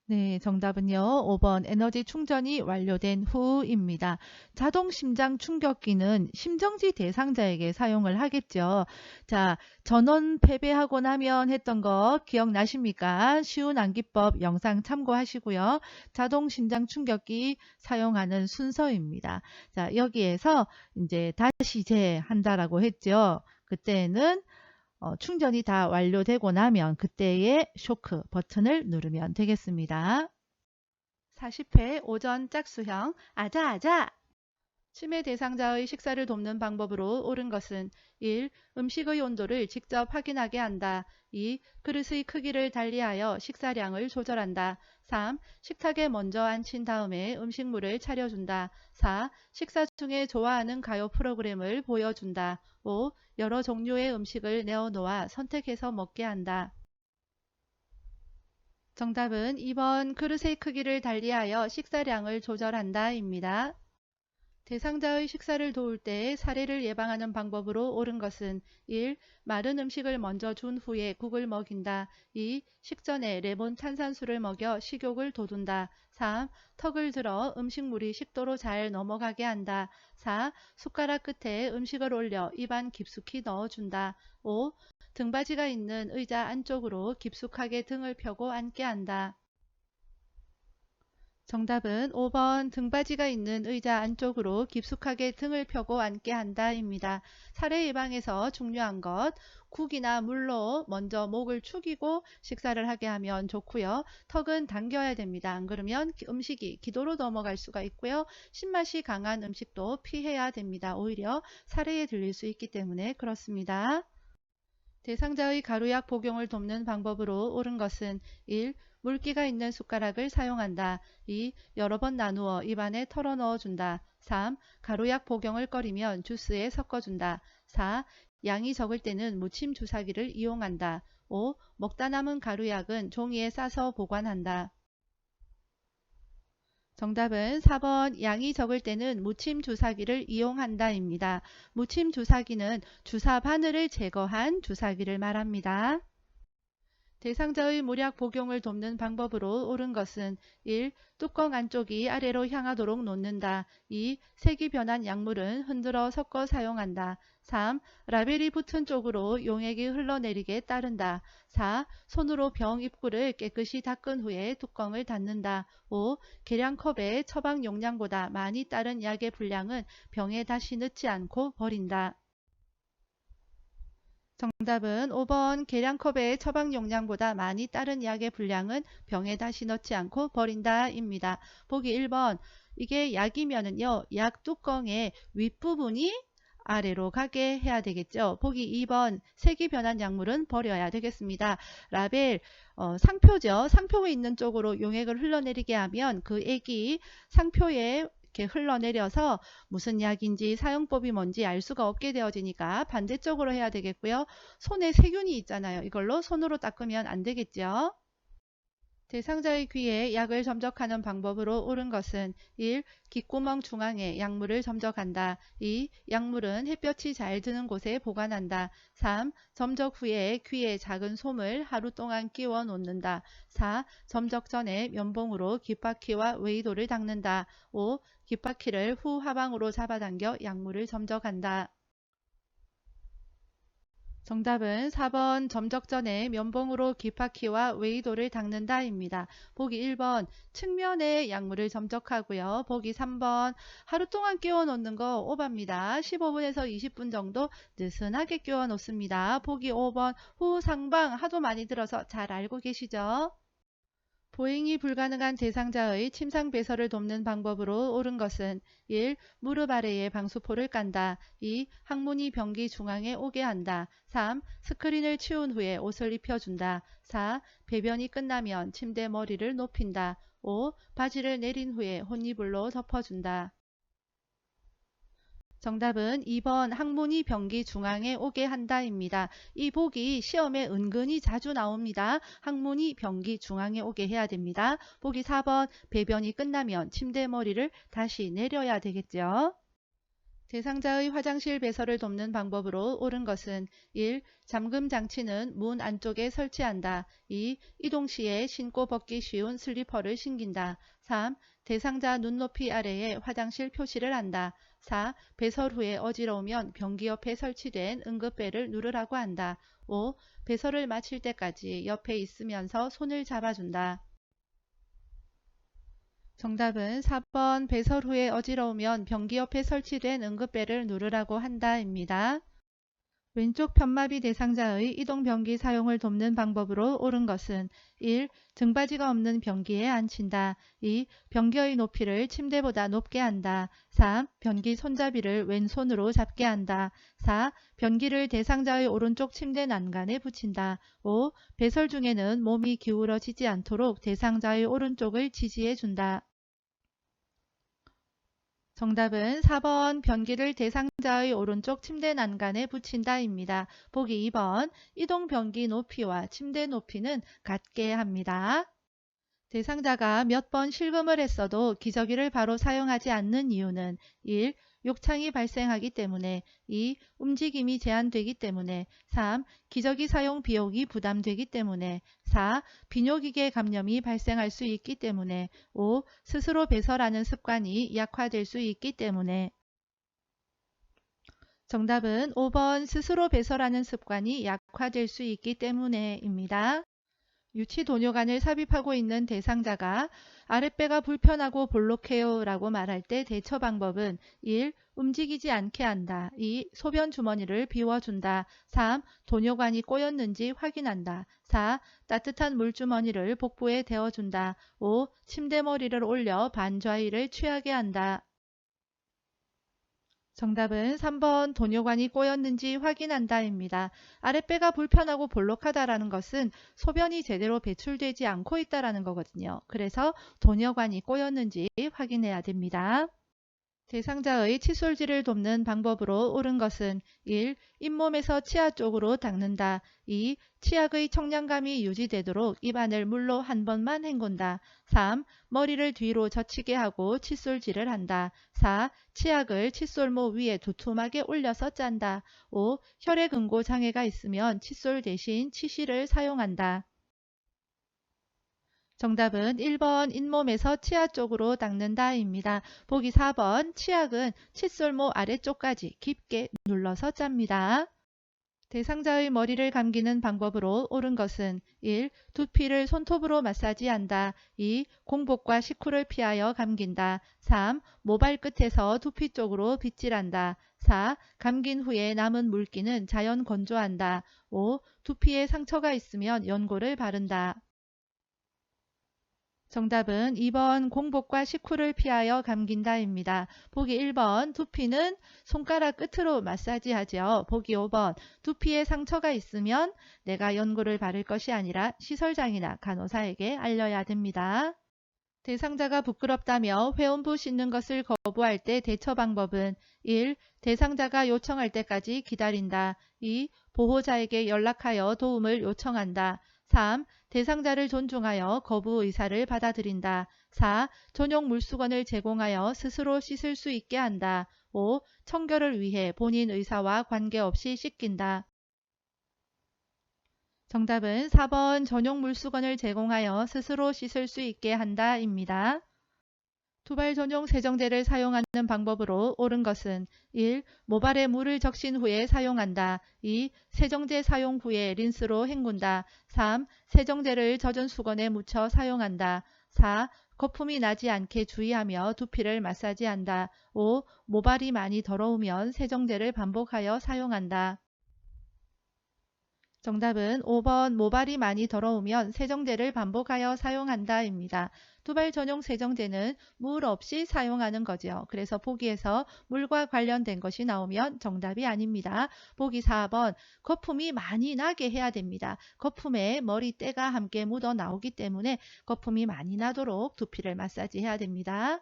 네, 정답은요. 5번 에너지 충전이 완료된 후입니다. 자동 심장 충격기는 심정지 대상자에게 사용을 하겠죠. 자, 전원 패배하고 나면 했던 거 기억나십니까? 쉬운 암기법 영상 참고하시고요. 자동 심장 충격기 사용하는 순서입니다. 자, 여기에서 이제 다시 재한다라고 했죠. 그때는 충전이 다 완료되고 나면 그때의 쇼크 버튼을 누르면 되겠습니다. 40회 오전 짝수형 아자아자 치매 대상자의 식사를 돕는 방법으로 옳은 것은 1. 음식의 온도를 직접 확인하게 한다. 2. 그릇의 크기를 달리하여 식사량을 조절한다. 3. 식탁에 먼저 앉힌 다음에 음식물을 차려준다. 4. 식사 중에 좋아하는 가요 프로그램을 보여준다. 5. 여러 종류의 음식을 내어놓아 선택해서 먹게 한다. 정답은 2번 그릇의 크기를 달리하여 식사량을 조절한다 입니다. 대상자의 식사를 도울 때 사례를 예방하는 방법으로 옳은 것은 1. 마른 음식을 먼저 준 후에 국을 먹인다. 2. 식전에 레몬 탄산수를 먹여 식욕을 돋운다. 3. 턱을 들어 음식물이 식도로 잘 넘어가게 한다. 4. 숟가락 끝에 음식을 올려 입안 깊숙이 넣어준다. 5. 등받이가 있는 의자 안쪽으로 깊숙하게 등을 펴고 앉게 한다. 정답은 5번 등받이가 있는 의자 안쪽으로 깊숙하게 등을 펴고 앉게 한다 입니다. 사례 예방에서 중요한 것, 국이나 물로 먼저 목을 축이고 식사를 하게 하면 좋고요. 턱은 당겨야 됩니다. 안 그러면 음식이 기도로 넘어갈 수가 있고요. 신맛이 강한 음식도 피해야 됩니다. 오히려 사례에 들릴 수 있기 때문에 그렇습니다. 대상자의 가루약 복용을 돕는 방법으로 옳은 것은 1. 물기가 있는 숟가락을 사용한다. 2. 여러 번 나누어 입안에 털어 넣어준다. 3. 가루약 복용을 꺼리면 주스에 섞어준다. 4. 양이 적을 때는 무침 주사기를 이용한다. 5. 먹다 남은 가루약은 종이에 싸서 보관한다. 정답은 4번 양이 적을 때는 무침 주사기를 이용한다입니다. 무침 주사기는 주사 바늘을 제거한 주사기를 말합니다. 대상자의 물약 복용을 돕는 방법으로 옳은 것은 1. 뚜껑 안쪽이 아래로 향하도록 놓는다. 2. 색이 변한 약물은 흔들어 섞어 사용한다. 3. 라벨이 붙은 쪽으로 용액이 흘러내리게 따른다. 4. 손으로 병 입구를 깨끗이 닦은 후에 뚜껑을 닫는다. 5. 계량컵에 처방 용량보다 많이 따른 약의 분량은 병에 다시 넣지 않고 버린다. 정답은 5번 계량컵의 처방 용량보다 많이 따른 약의 분량은 병에 다시 넣지 않고 버린다 입니다. 보기 1번 이게 약이면은요 약 뚜껑의 윗부분이 아래로 가게 해야 되겠죠. 보기 2번 색이 변한 약물은 버려야 되겠습니다. 라벨 상표죠. 상표가 있는 쪽으로 용액을 흘러내리게 하면 그 액이 상표에 이렇게 흘러내려서 무슨 약인지 사용법이 뭔지 알 수가 없게 되어지니까 반대쪽으로 해야 되겠고요. 손에 세균이 있잖아요. 이걸로 손으로 닦으면 안 되겠죠. 대상자의 귀에 약을 점적하는 방법으로 옳은 것은 1. 귓구멍 중앙에 약물을 점적한다. 2. 약물은 햇볕이 잘 드는 곳에 보관한다. 3. 점적 후에 귀에 작은 솜을 하루 동안 끼워 놓는다. 4. 점적 전에 면봉으로 귓바퀴와 외이도를 닦는다. 5. 귓바퀴를 후 하방으로 잡아당겨 약물을 점적한다. 정답은 4번 점적 전에 면봉으로 귓바퀴와 외이도를 닦는다 입니다. 보기 1번 측면에 약물을 점적하고요. 보기 3번 하루 동안 끼워 놓는 거 오바입니다. 15분에서 20분 정도 느슨하게 끼워 놓습니다. 보기 5번 후 상방 하도 많이 들어서 잘 알고 계시죠? 보행이 불가능한 대상자의 침상 배설을 돕는 방법으로 옳은 것은 1. 무릎 아래에 방수포를 깐다. 2. 항문이 변기 중앙에 오게 한다. 3. 스크린을 치운 후에 옷을 입혀준다. 4. 배변이 끝나면 침대 머리를 높인다. 5. 바지를 내린 후에 혼이불로 덮어준다. 정답은 2번 항문이 변기 중앙에 오게 한다입니다. 이 보기 시험에 은근히 자주 나옵니다. 항문이 변기 중앙에 오게 해야 됩니다. 보기 4번 배변이 끝나면 침대 머리를 다시 내려야 되겠죠. 대상자의 화장실 배설을 돕는 방법으로 옳은 것은 1. 잠금 장치는 문 안쪽에 설치한다. 2. 이동 시에 신고 벗기 쉬운 슬리퍼를 신긴다. 3. 대상자 눈높이 아래에 화장실 표시를 한다. 4. 배설 후에 어지러우면 변기 옆에 설치된 응급벨을 누르라고 한다. 5. 배설을 마칠 때까지 옆에 있으면서 손을 잡아준다. 정답은 4번 배설 후에 어지러우면 변기 옆에 설치된 응급벨을 누르라고 한다입니다. 왼쪽 편마비 대상자의 이동 변기 사용을 돕는 방법으로 옳은 것은 1. 등받이가 없는 변기에 앉힌다. 2. 변기의 높이를 침대보다 높게 한다. 3. 변기 손잡이를 왼손으로 잡게 한다. 4. 변기를 대상자의 오른쪽 침대 난간에 붙인다. 5. 배설 중에는 몸이 기울어지지 않도록 대상자의 오른쪽을 지지해 준다. 정답은 4번 변기를 대상자의 오른쪽 침대 난간에 붙인다입니다. 보기 2번 이동 변기 높이와 침대 높이는 같게 합니다. 대상자가 몇 번 실금을 했어도 기저귀를 바로 사용하지 않는 이유는 1. 욕창이 발생하기 때문에 2. 움직임이 제한되기 때문에 3. 기저귀 사용 비용이 부담되기 때문에 4. 비뇨기계 감염이 발생할 수 있기 때문에 5. 스스로 배설하는 습관이 약화될 수 있기 때문에 정답은 5번 스스로 배설하는 습관이 약화될 수 있기 때문에입니다. 유치 도뇨관을 삽입하고 있는 대상자가 아랫배가 불편하고 볼록해요 라고 말할 때 대처 방법은 1. 움직이지 않게 한다. 2. 소변 주머니를 비워준다. 3. 도뇨관이 꼬였는지 확인한다. 4. 따뜻한 물주머니를 복부에 대어준다. 5. 침대머리를 올려 반좌위를 취하게 한다. 정답은 3번 도뇨관이 꼬였는지 확인한다입니다. 아랫배가 불편하고 볼록하다라는 것은 소변이 제대로 배출되지 않고 있다라는 거거든요. 그래서 도뇨관이 꼬였는지 확인해야 됩니다. 대상자의 칫솔질을 돕는 방법으로 옳은 것은 1. 잇몸에서 치아 쪽으로 닦는다. 2. 치약의 청량감이 유지되도록 입안을 물로 한 번만 헹군다. 3. 머리를 뒤로 젖히게 하고 칫솔질을 한다. 4. 치약을 칫솔모 위에 두툼하게 올려서 짠다. 5. 혈액응고 장애가 있으면 칫솔 대신 치실을 사용한다. 정답은 1번 잇몸에서 치아 쪽으로 닦는다입니다. 보기 4번 치약은 칫솔모 아래쪽까지 깊게 눌러서 짭니다. 대상자의 머리를 감기는 방법으로 옳은 것은 1. 두피를 손톱으로 마사지한다. 2. 공복과 식후를 피하여 감긴다. 3. 모발 끝에서 두피 쪽으로 빗질한다. 4. 감긴 후에 남은 물기는 자연 건조한다. 5. 두피에 상처가 있으면 연고를 바른다. 정답은 2번 공복과 식후를 피하여 감긴다입니다. 보기 1번 두피는 손가락 끝으로 마사지하죠. 보기 5번 두피에 상처가 있으면 내가 연고를 바를 것이 아니라 시설장이나 간호사에게 알려야 됩니다. 대상자가 부끄럽다며 회원부 씻는 것을 거부할 때 대처 방법은 1. 대상자가 요청할 때까지 기다린다. 2. 보호자에게 연락하여 도움을 요청한다. 3. 대상자를 존중하여 거부 의사를 받아들인다. 4. 전용 물수건을 제공하여 스스로 씻을 수 있게 한다. 5. 청결을 위해 본인 의사와 관계없이 씻긴다. 정답은 4번 전용 물수건을 제공하여 스스로 씻을 수 있게 한다입니다. 두발 전용 세정제를 사용하는 방법으로 옳은 것은 1. 모발에 물을 적신 후에 사용한다. 2. 세정제 사용 후에 린스로 헹군다. 3. 세정제를 젖은 수건에 묻혀 사용한다. 4. 거품이 나지 않게 주의하며 두피를 마사지한다. 5. 모발이 많이 더러우면 세정제를 반복하여 사용한다. 정답은 5번 모발이 많이 더러우면 세정제를 반복하여 사용한다입니다. 두발 전용 세정제는 물 없이 사용하는 거죠. 그래서 보기에서 물과 관련된 것이 나오면 정답이 아닙니다. 보기 4번 거품이 많이 나게 해야 됩니다. 거품에 머리때가 함께 묻어 나오기 때문에 거품이 많이 나도록 두피를 마사지해야 됩니다.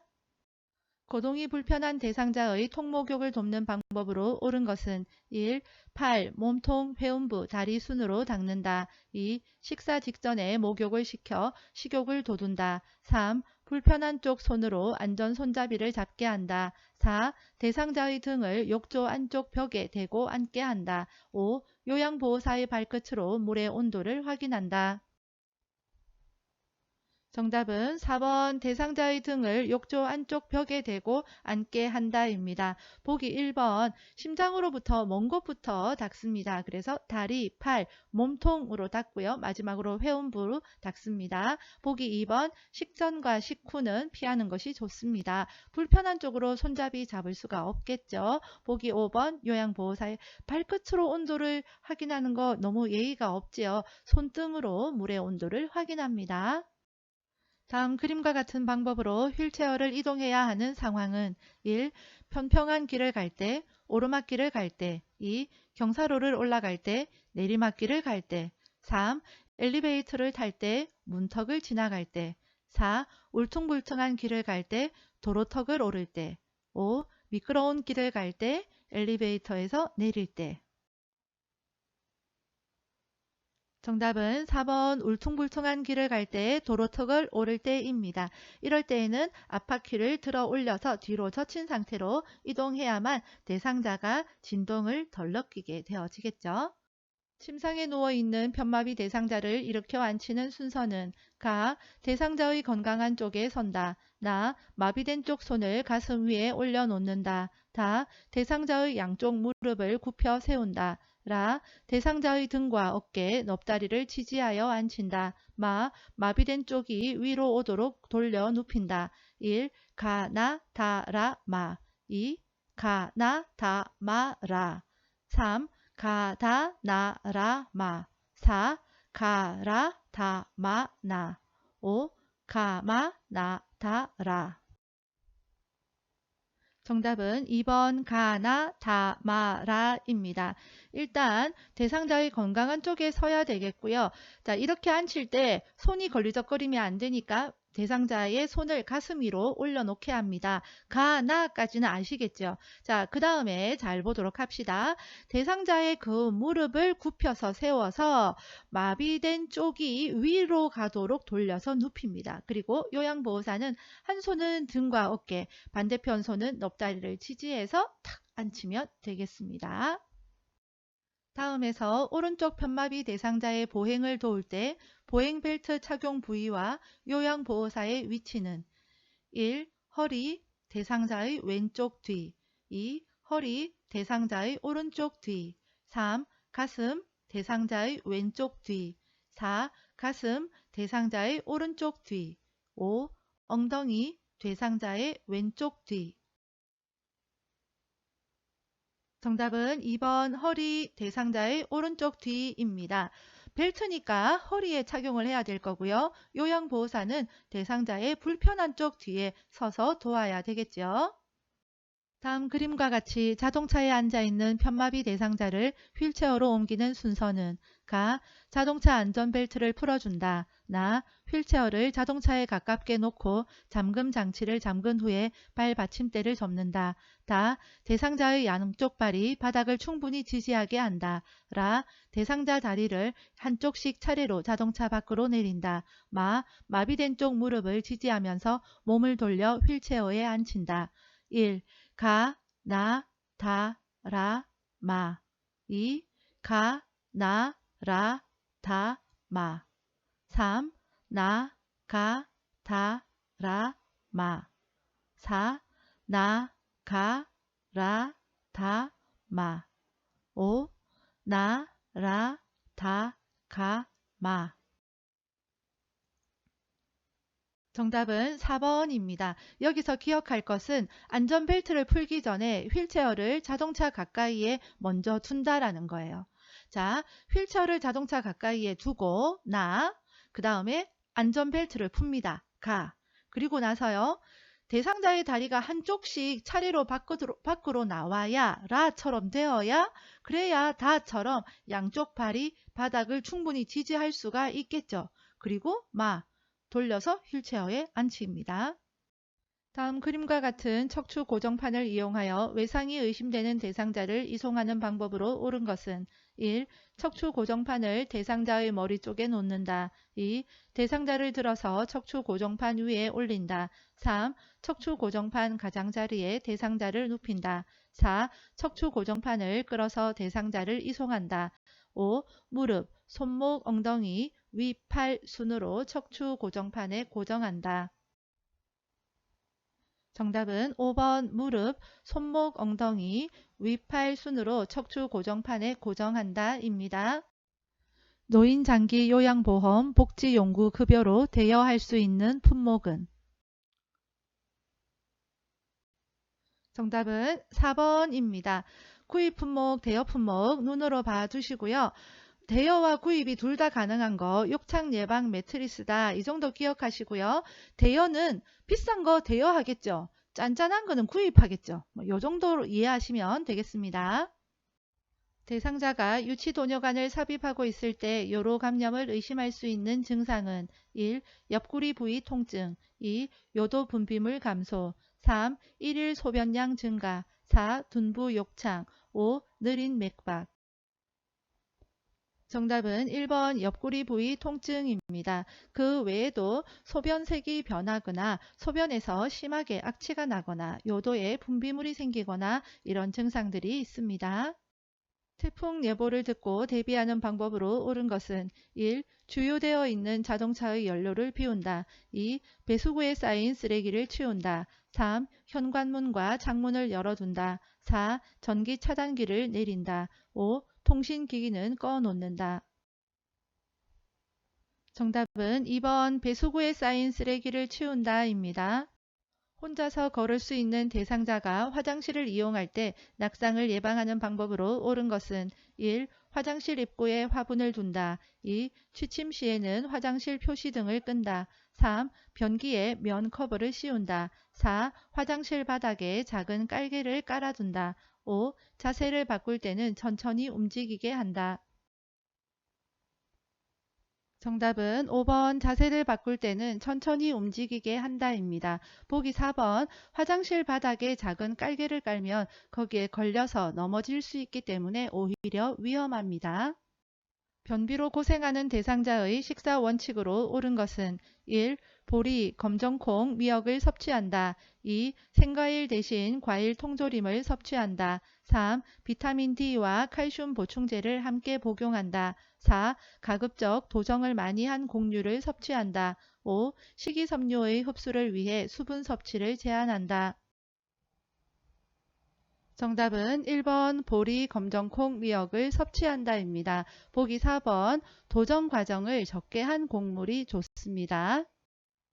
거동이 불편한 대상자의 통목욕을 돕는 방법으로 옳은 것은 1. 팔, 몸통, 회음부, 다리 순으로 닦는다. 2. 식사 직전에 목욕을 시켜 식욕을 돋운다. 3. 불편한 쪽 손으로 안전 손잡이를 잡게 한다. 4. 대상자의 등을 욕조 안쪽 벽에 대고 앉게 한다. 5. 요양보호사의 발끝으로 물의 온도를 확인한다. 정답은 4번 대상자의 등을 욕조 안쪽 벽에 대고 앉게 한다입니다. 보기 1번 심장으로부터 먼 곳부터 닦습니다. 그래서 다리, 팔, 몸통으로 닦고요. 마지막으로 회음부로 닦습니다. 보기 2번 식전과 식후는 피하는 것이 좋습니다. 불편한 쪽으로 손잡이 잡을 수가 없겠죠. 보기 5번 요양보호사의 발끝으로 온도를 확인하는 거 너무 예의가 없지요. 손등으로 물의 온도를 확인합니다. 다음 그림과 같은 방법으로 휠체어를 이동해야 하는 상황은 1. 평평한 길을 갈 때, 오르막길을 갈 때, 2. 경사로를 올라갈 때, 내리막길을 갈 때, 3. 엘리베이터를 탈 때, 문턱을 지나갈 때, 4. 울퉁불퉁한 길을 갈 때, 도로턱을 오를 때, 5. 미끄러운 길을 갈 때, 엘리베이터에서 내릴 때. 정답은 4번 울퉁불퉁한 길을 갈 때 도로턱을 오를 때입니다. 이럴 때에는 앞바퀴를 들어 올려서 뒤로 젖힌 상태로 이동해야만 대상자가 진동을 덜 느끼게 되어지겠죠. 침상에 누워있는 편마비 대상자를 일으켜 앉히는 순서는 가. 대상자의 건강한 쪽에 선다. 나. 마비된 쪽 손을 가슴 위에 올려놓는다. 다. 대상자의 양쪽 무릎을 굽혀 세운다. 라. 대상자의 등과 어깨, 넙다리를 지지하여 앉힌다. 마. 마비된 쪽이 위로 오도록 돌려 눕힌다. 1. 가, 나, 다, 라, 마. 2. 가, 나, 다, 마, 라. 3. 가, 다, 나, 라, 마. 4. 가, 라, 다, 마, 나. 5. 가, 마, 나, 다, 라. 정답은 2번 가, 나, 다, 마, 라입니다. 일단 대상자의 건강한 쪽에 서야 되겠고요. 자, 이렇게 앉힐 때 손이 걸리적거리면 안 되니까 대상자의 손을 가슴 위로 올려놓게 합니다. 가, 나까지는 아시겠죠? 자, 그 다음에 잘 보도록 합시다. 대상자의 그 무릎을 굽혀서 세워서 마비된 쪽이 위로 가도록 돌려서 눕힙니다. 그리고 요양보호사는 한 손은 등과 어깨, 반대편 손은 넙다리를 지지해서 탁 앉히면 되겠습니다. 다음에서 오른쪽 편마비 대상자의 보행을 도울 때 보행벨트 착용 부위와 요양보호사의 위치는 1. 허리 대상자의 왼쪽 뒤 2. 허리 대상자의 오른쪽 뒤 3. 가슴 대상자의 왼쪽 뒤 4. 가슴 대상자의 오른쪽 뒤 5. 엉덩이 대상자의 왼쪽 뒤. 정답은 2번 허리 대상자의 오른쪽 뒤입니다. 벨트니까 허리에 착용을 해야 될 거고요. 요양보호사는 대상자의 불편한 쪽 뒤에 서서 도와야 되겠죠. 다음 그림과 같이 자동차에 앉아있는 편마비 대상자를 휠체어로 옮기는 순서는 가. 자동차 안전벨트를 풀어준다. 나. 휠체어를 자동차에 가깝게 놓고 잠금 장치를 잠근 후에 발 받침대를 접는다. 다. 대상자의 양쪽 발이 바닥을 충분히 지지하게 한다. 라. 대상자 다리를 한쪽씩 차례로 자동차 밖으로 내린다. 마. 마비된 쪽 무릎을 지지하면서 몸을 돌려 휠체어에 앉힌다. 1. 가, 나, 다, 라, 마. 2. 가, 나, 라, 다, 마. 3. 나, 가, 다, 라, 마. 4. 나, 가, 라, 다, 마. 5. 나, 라, 다, 가, 마. 정답은 4번입니다. 여기서 기억할 것은 안전벨트를 풀기 전에 휠체어를 자동차 가까이에 먼저 둔다라는 거예요. 자, 휠체어를 자동차 가까이에 두고 그 다음에 안전벨트를 풉니다. 그리고 나서요. 대상자의 다리가 한쪽씩 차례로 밖으로 나와야 라처럼 되어야 그래야 다처럼 양쪽 발이 바닥을 충분히 지지할 수가 있겠죠. 그리고 돌려서 휠체어에 앉힙니다. 다음 그림과 같은 척추 고정판을 이용하여 외상이 의심되는 대상자를 이송하는 방법으로 옳은 것은 1. 척추 고정판을 대상자의 머리 쪽에 놓는다. 2. 대상자를 들어서 척추 고정판 위에 올린다. 3. 척추 고정판 가장자리에 대상자를 눕힌다. 4. 척추 고정판을 끌어서 대상자를 이송한다. 5. 무릎, 손목, 엉덩이, 위팔 순으로 척추 고정판에 고정한다. 정답은 5번 무릎, 손목, 엉덩이, 위팔 순으로 척추 고정판에 고정한다 입니다. 노인 장기 요양보험 복지용구 급여로 대여할 수 있는 품목은? 정답은 4번입니다. 구입 품목, 대여 품목 눈으로 봐주시고요. 대여와 구입이 둘 다 가능한 거 욕창 예방 매트리스다. 이 정도 기억하시고요. 대여는 비싼 거 대여하겠죠. 짠짠한 거는 구입하겠죠. 이 정도로 이해하시면 되겠습니다. 대상자가 유치도뇨관을 삽입하고 있을 때 요로 감염을 의심할 수 있는 증상은 1. 옆구리 부위 통증 2. 요도 분비물 감소 3. 일일 소변량 증가 4. 둔부 욕창 5. 느린 맥박 정답은 1번 옆구리 부위 통증입니다. 그 외에도 소변색이 변하거나 소변에서 심하게 악취가 나거나 요도에 분비물이 생기거나 이런 증상들이 있습니다. 태풍 예보를 듣고 대비하는 방법으로 옳은 것은 1. 주유되어 있는 자동차의 연료를 비운다. 2. 배수구에 쌓인 쓰레기를 치운다. 3. 현관문과 창문을 열어둔다. 4. 전기 차단기를 내린다. 5. 통신기기는 꺼놓는다. 정답은 2번 배수구에 쌓인 쓰레기를 치운다 입니다. 혼자서 걸을 수 있는 대상자가 화장실을 이용할 때 낙상을 예방하는 방법으로 옳은 것은 1. 화장실 입구에 화분을 둔다. 2. 취침 시에는 화장실 표시등을 끈다. 3. 변기에 면 커버를 씌운다. 4. 화장실 바닥에 작은 깔개를 깔아둔다. 5. 자세를 바꿀 때는 천천히 움직이게 한다. 정답은 5번 자세를 바꿀 때는 천천히 움직이게 한다입니다. 보기 4번 화장실 바닥에 작은 깔개를 깔면 거기에 걸려서 넘어질 수 있기 때문에 오히려 위험합니다. 변비로 고생하는 대상자의 식사 원칙으로 옳은 것은 1. 보리, 검정콩, 미역을 섭취한다. 2. 생과일 대신 과일 통조림을 섭취한다. 3. 비타민 D와 칼슘 보충제를 함께 복용한다. 4. 가급적 도정을 많이 한 곡류를 섭취한다. 5. 식이섬유의 흡수를 위해 수분 섭취를 제한한다. 정답은 1번 보리, 검정콩, 미역을 섭취한다입니다. 보기 4번 도정 과정을 적게 한 곡물이 좋습니다.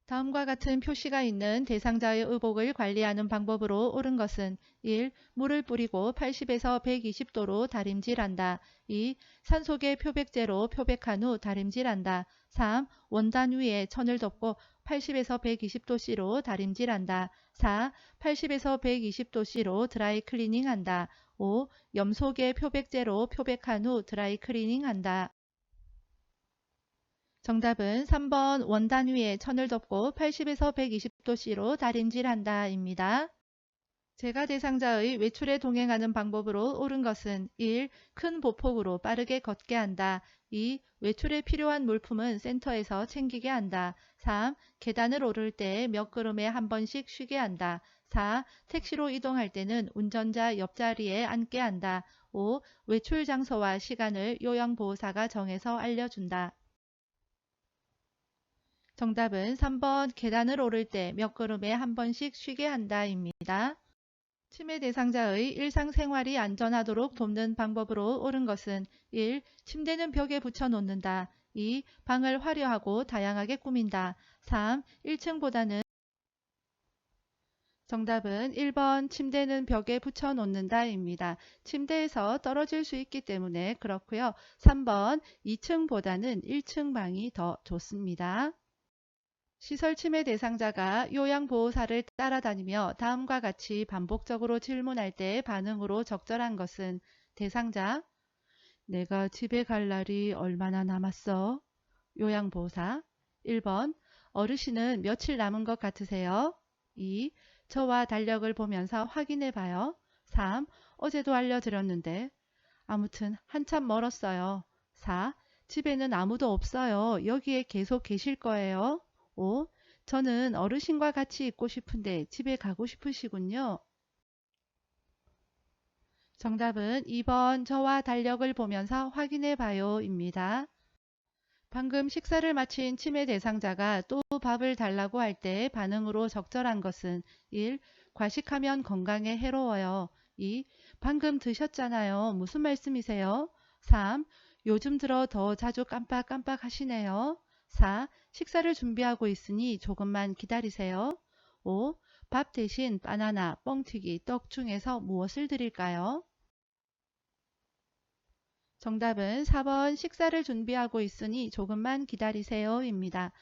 다음과 같은 표시가 있는 대상자의 의복을 관리하는 방법으로 옳은 것은 1. 물을 뿌리고 80에서 120도로 다림질한다. 2. 산소계 표백제로 표백한 후 다림질한다. 3. 원단 위에 천을 덮고 80에서 120도씨로 다림질한다. 4. 80에서 120도씨로 드라이 클리닝한다. 5. 염소계 표백제로 표백한 후 드라이 클리닝한다. 정답은 3번 원단 위에 천을 덮고 80에서 120도씨로 다림질한다 입니다. 제가 대상자의 외출에 동행하는 방법으로 옳은 것은 1. 큰 보폭으로 빠르게 걷게 한다. 2. 외출에 필요한 물품은 센터에서 챙기게 한다. 3. 계단을 오를 때 몇 걸음에 한 번씩 쉬게 한다. 4. 택시로 이동할 때는 운전자 옆자리에 앉게 한다. 5. 외출 장소와 시간을 요양보호사가 정해서 알려준다. 정답은 3번 계단을 오를 때 몇 걸음에 한 번씩 쉬게 한다입니다. 치매 대상자의 일상생활이 안전하도록 돕는 방법으로 옳은 것은 1. 침대는 벽에 붙여 놓는다. 2. 방을 화려하고 다양하게 꾸민다. 3. 1층보다는 정답은 1번 침대는 벽에 붙여 놓는다입니다. 침대에서 떨어질 수 있기 때문에 그렇고요. 3번 2층보다는 1층 방이 더 좋습니다. 시설 침해 대상자가 요양보호사를 따라다니며 다음과 같이 반복적으로 질문할 때 반응으로 적절한 것은 대상자, 내가 집에 갈 날이 얼마나 남았어? 요양보호사 1번, 어르신은 며칠 남은 것 같으세요? 2. 저와 달력을 보면서 확인해 봐요. 3. 어제도 알려드렸는데. 아무튼 한참 멀었어요. 4. 집에는 아무도 없어요. 여기에 계속 계실 거예요. 5. 저는 어르신과 같이 있고 싶은데 집에 가고 싶으시군요. 정답은 2번 저와 달력을 보면서 확인해 봐요 입니다. 방금 식사를 마친 치매 대상자가 또 밥을 달라고 할 때 반응으로 적절한 것은 1. 과식하면 건강에 해로워요. 2. 방금 드셨잖아요. 무슨 말씀이세요? 3. 요즘 들어 더 자주 깜빡깜빡 하시네요. 4. 식사를 준비하고 있으니 조금만 기다리세요. 5. 밥 대신 바나나, 뻥튀기, 떡 중에서 무엇을 드릴까요? 정답은 4번 식사를 준비하고 있으니 조금만 기다리세요 입니다.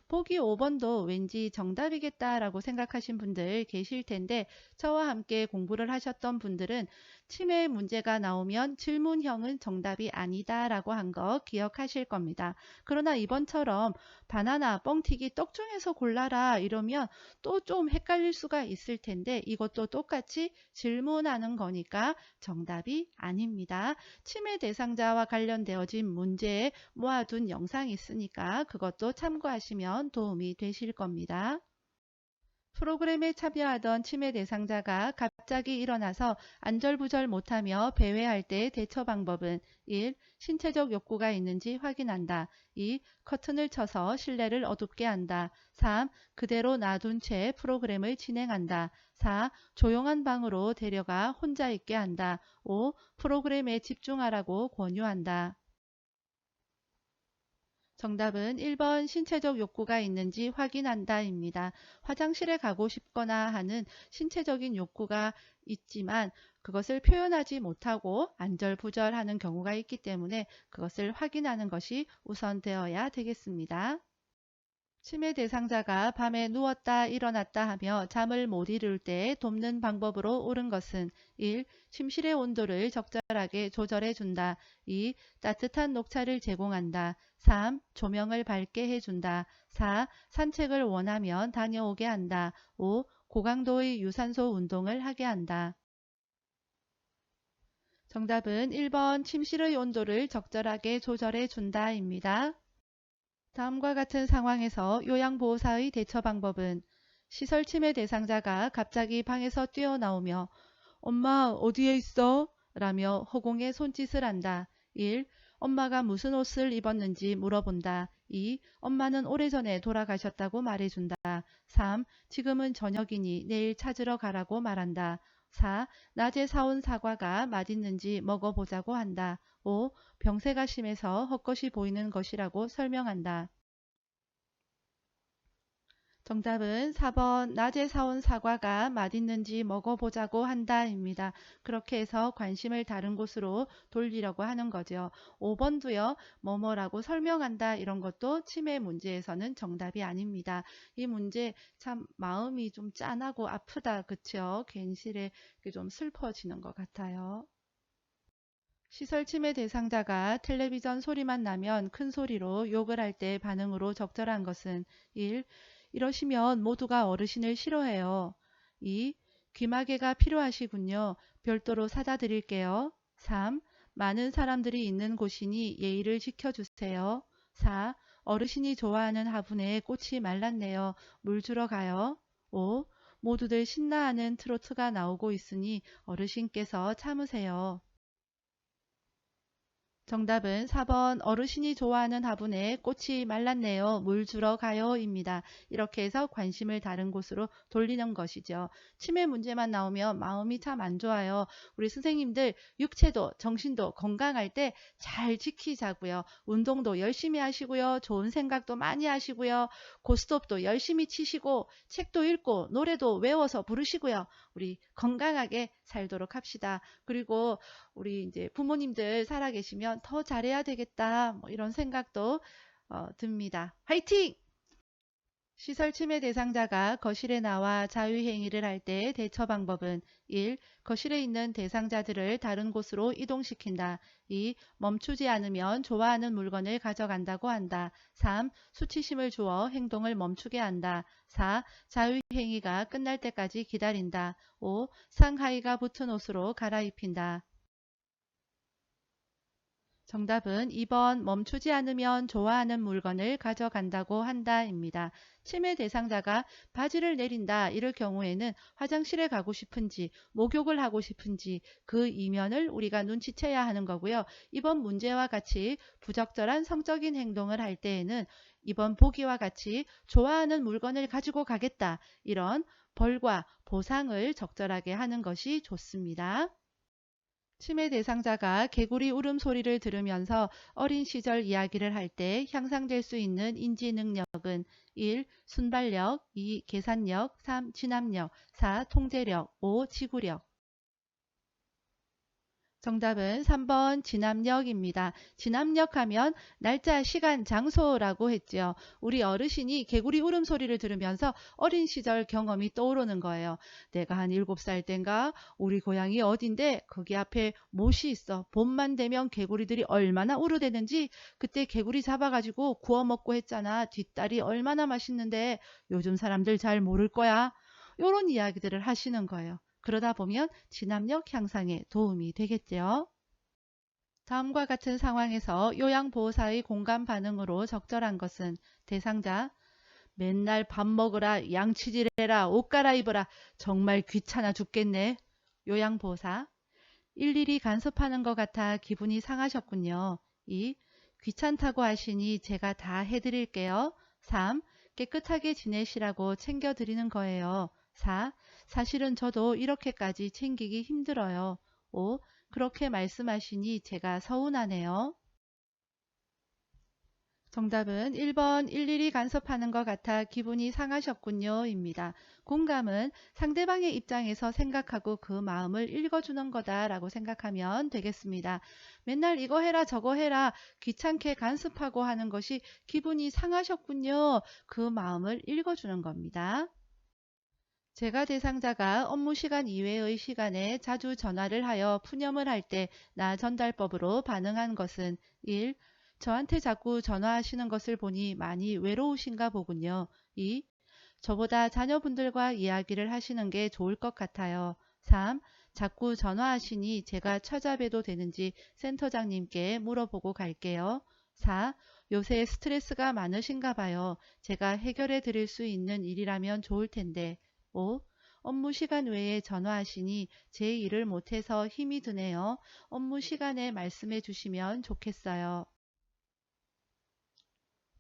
보기 5번도 왠지 정답이겠다라고 생각하신 분들 계실 텐데 저와 함께 공부를 하셨던 분들은 치매 문제가 나오면 질문형은 정답이 아니다라고 한 거 기억하실 겁니다. 그러나 이번처럼 바나나, 뻥튀기, 떡 중에서 골라라 이러면 또 좀 헷갈릴 수가 있을 텐데 이것도 똑같이 질문하는 거니까 정답이 아닙니다. 치매 대상자와 관련되어진 문제에 모아둔 영상이 있으니까 그것도 참고하시면 도움이 되실 겁니다. 프로그램에 참여하던 치매 대상자가 갑자기 일어나서 안절부절 못하며 배회할 때 대처 방법은 1. 신체적 욕구가 있는지 확인한다. 2. 커튼을 쳐서 실내를 어둡게 한다. 3. 그대로 놔둔 채 프로그램을 진행한다. 4. 조용한 방으로 데려가 혼자 있게 한다. 5. 프로그램에 집중하라고 권유한다. 정답은 1번 신체적 욕구가 있는지 확인한다입니다. 화장실에 가고 싶거나 하는 신체적인 욕구가 있지만 그것을 표현하지 못하고 안절부절하는 경우가 있기 때문에 그것을 확인하는 것이 우선되어야 되겠습니다. 치매 대상자가 밤에 누웠다 일어났다 하며 잠을 못 이룰 때 돕는 방법으로 옳은 것은 1. 침실의 온도를 적절하게 조절해 준다. 2. 따뜻한 녹차를 제공한다. 3. 조명을 밝게 해준다. 4. 산책을 원하면 다녀오게 한다. 5. 고강도의 유산소 운동을 하게 한다. 정답은 1번 침실의 온도를 적절하게 조절해 준다입니다. 다음과 같은 상황에서 요양보호사의 대처 방법은 시설 침해 대상자가 갑자기 방에서 뛰어나오며 엄마 어디에 있어? 라며 허공에 손짓을 한다. 1. 엄마가 무슨 옷을 입었는지 물어본다. 2. 엄마는 오래전에 돌아가셨다고 말해준다. 3. 지금은 저녁이니 내일 찾으러 가라고 말한다. 4. 낮에 사온 사과가 맛있는지 먹어보자고 한다. 5. 병세가 심해서 헛것이 보이는 것이라고 설명한다. 정답은 4번 낮에 사온 사과가 맛있는지 먹어보자고 한다입니다. 그렇게 해서 관심을 다른 곳으로 돌리려고 하는 거죠. 5번도요. 뭐뭐라고 설명한다 이런 것도 치매 문제에서는 정답이 아닙니다. 이 문제 참 마음이 좀 짠하고 아프다 그쵸? 괜시레 좀 슬퍼지는 것 같아요. 시설 침해 대상자가 텔레비전 소리만 나면 큰 소리로 욕을 할 때 반응으로 적절한 것은 1. 이러시면 모두가 어르신을 싫어해요. 2. 귀마개가 필요하시군요. 별도로 사다 드릴게요. 3. 많은 사람들이 있는 곳이니 예의를 지켜주세요. 4. 어르신이 좋아하는 화분에 꽃이 말랐네요. 물 주러 가요. 5. 모두들 신나하는 트로트가 나오고 있으니 어르신께서 참으세요. 정답은 4번 어르신이 좋아하는 화분에 꽃이 말랐네요. 물 주러 가요 입니다. 이렇게 해서 관심을 다른 곳으로 돌리는 것이죠. 치매 문제만 나오면 마음이 참 안 좋아요. 우리 선생님들 육체도 정신도 건강할 때 잘 지키자고요. 운동도 열심히 하시고요. 좋은 생각도 많이 하시고요. 고스톱도 열심히 치시고 책도 읽고 노래도 외워서 부르시고요. 우리 건강하게 살도록 합시다. 그리고 우리 이제 부모님들 살아계시면 더 잘해야 되겠다. 뭐 이런 생각도 듭니다. 화이팅! 시설 침해 대상자가 거실에 나와 자유행위를 할 때 대처 방법은 1. 거실에 있는 대상자들을 다른 곳으로 이동시킨다. 2. 멈추지 않으면 좋아하는 물건을 가져간다고 한다. 3. 수치심을 주어 행동을 멈추게 한다. 4. 자유행위가 끝날 때까지 기다린다. 5. 상하이가 붙은 옷으로 갈아입힌다. 정답은 2번 멈추지 않으면 좋아하는 물건을 가져간다고 한다입니다. 침해 대상자가 바지를 내린다 이럴 경우에는 화장실에 가고 싶은지 목욕을 하고 싶은지 그 이면을 우리가 눈치채야 하는 거고요. 이번 문제와 같이 부적절한 성적인 행동을 할 때에는 이번 보기와 같이 좋아하는 물건을 가지고 가겠다 이런 벌과 보상을 적절하게 하는 것이 좋습니다. 치매 대상자가 개구리 울음소리를 들으면서 어린 시절 이야기를 할 때 향상될 수 있는 인지 능력은 1. 순발력, 2. 계산력, 3. 진압력, 4. 통제력, 5. 지구력. 정답은 3번 진압력입니다. 진압력 하면 날짜, 시간, 장소라고 했죠. 우리 어르신이 개구리 울음소리를 들으면서 어린 시절 경험이 떠오르는 거예요. 내가 한 7살 땐가 우리 고향이 어딘데 거기 앞에 못이 있어. 봄만 되면 개구리들이 얼마나 우르대는지 그때 개구리 잡아가지고 구워 먹고 했잖아. 뒷다리 얼마나 맛있는데 요즘 사람들 잘 모를 거야. 요런 이야기들을 하시는 거예요. 그러다 보면 진압력 향상에 도움이 되겠죠. 다음과 같은 상황에서 요양보호사의 공감 반응으로 적절한 것은 대상자, 맨날 밥 먹으라, 양치질해라, 옷 갈아입어라, 정말 귀찮아 죽겠네. 요양보호사, 일일이 간섭하는 것 같아 기분이 상하셨군요. 2. 귀찮다고 하시니 제가 다 해드릴게요. 3. 깨끗하게 지내시라고 챙겨드리는 거예요. 4. 사실은 저도 이렇게까지 챙기기 힘들어요. 5. 그렇게 말씀하시니 제가 서운하네요. 정답은 1번 일일이 간섭하는 것 같아 기분이 상하셨군요 입니다. 공감은 상대방의 입장에서 생각하고 그 마음을 읽어주는 거다라고 생각하면 되겠습니다. 맨날 이거 해라 저거 해라 귀찮게 간섭하고 하는 것이 기분이 상하셨군요. 그 마음을 읽어주는 겁니다. 제가 대상자가 업무 시간 이외의 시간에 자주 전화를 하여 푸념을 할 때 나 전달법으로 반응한 것은 1. 저한테 자꾸 전화하시는 것을 보니 많이 외로우신가 보군요. 2. 저보다 자녀분들과 이야기를 하시는 게 좋을 것 같아요. 3. 자꾸 전화하시니 제가 찾아뵈도 되는지 센터장님께 물어보고 갈게요. 4. 요새 스트레스가 많으신가 봐요. 제가 해결해 드릴 수 있는 일이라면 좋을 텐데. 5. 업무 시간 외에 전화하시니 제 일을 못해서 힘이 드네요. 업무 시간에 말씀해 주시면 좋겠어요.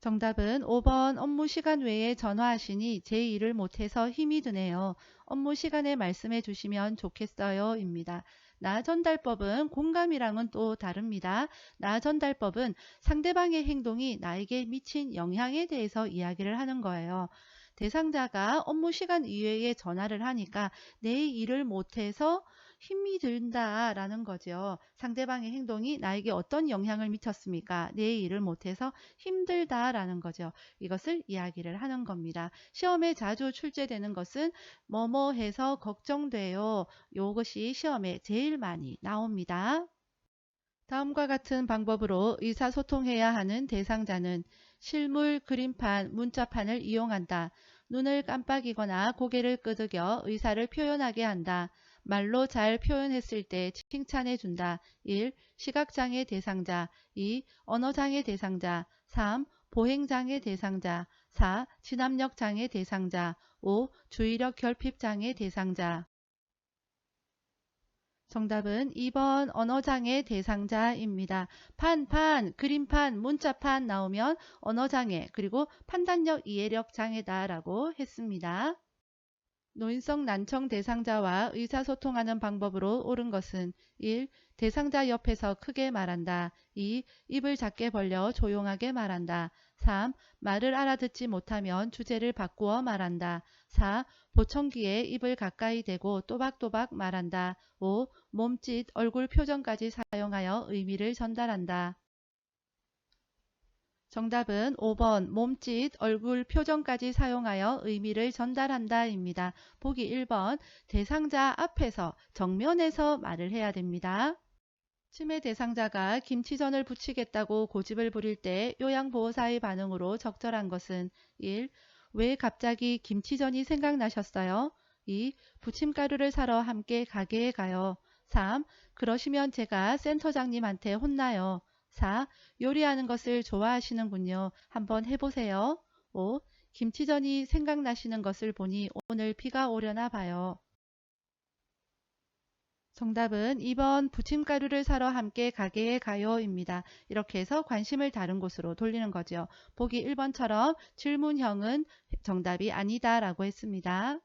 정답은 5번 업무 시간 외에 전화하시니 제 일을 못해서 힘이 드네요. 업무 시간에 말씀해 주시면 좋겠어요 입니다. 나 전달법은 공감이랑은 또 다릅니다. 나 전달법은 상대방의 행동이 나에게 미친 영향에 대해서 이야기를 하는 거예요. 대상자가 업무 시간 이외에 전화를 하니까 내 일을 못해서 힘이 든다라는 거죠. 상대방의 행동이 나에게 어떤 영향을 미쳤습니까? 내 일을 못해서 힘들다라는 거죠. 이것을 이야기를 하는 겁니다. 시험에 자주 출제되는 것은 뭐뭐 해서 걱정돼요. 이것이 시험에 제일 많이 나옵니다. 다음과 같은 방법으로 의사소통해야 하는 대상자는 실물, 그림판, 문자판을 이용한다. 눈을 깜빡이거나 고개를 끄덕여 의사를 표현하게 한다. 말로 잘 표현했을 때 칭찬해 준다. 1. 시각장애 대상자 2. 언어장애 대상자 3. 보행장애 대상자 4. 진압력장애 대상자 5. 주의력 결핍장애 대상자 정답은 2번 언어장애 대상자입니다. 그림판, 문자판 나오면 언어장애 그리고 판단력 이해력 장애다라고 했습니다. 노인성 난청 대상자와 의사소통하는 방법으로 옳은 것은 1. 대상자 옆에서 크게 말한다. 2. 입을 작게 벌려 조용하게 말한다. 3. 말을 알아듣지 못하면 주제를 바꾸어 말한다. 4. 보청기에 입을 가까이 대고 또박또박 말한다. 5. 몸짓, 얼굴 표정까지 사용하여 의미를 전달한다. 정답은 5번 몸짓, 얼굴 표정까지 사용하여 의미를 전달한다 입니다. 보기 1번 대상자 앞에서 정면에서 말을 해야 됩니다. 치매 대상자가 김치전을 부치겠다고 고집을 부릴 때 요양보호사의 반응으로 적절한 것은 1. 왜 갑자기 김치전이 생각나셨어요? 2. 부침가루를 사러 함께 가게에 가요. 3. 그러시면 제가 센터장님한테 혼나요. 4. 요리하는 것을 좋아하시는군요. 한번 해보세요. 5. 김치전이 생각나시는 것을 보니 오늘 비가 오려나 봐요. 정답은 2번 부침가루를 사러 함께 가게에 가요입니다. 이렇게 해서 관심을 다른 곳으로 돌리는 거죠. 보기 1번처럼 질문형은 정답이 아니다 라고 했습니다.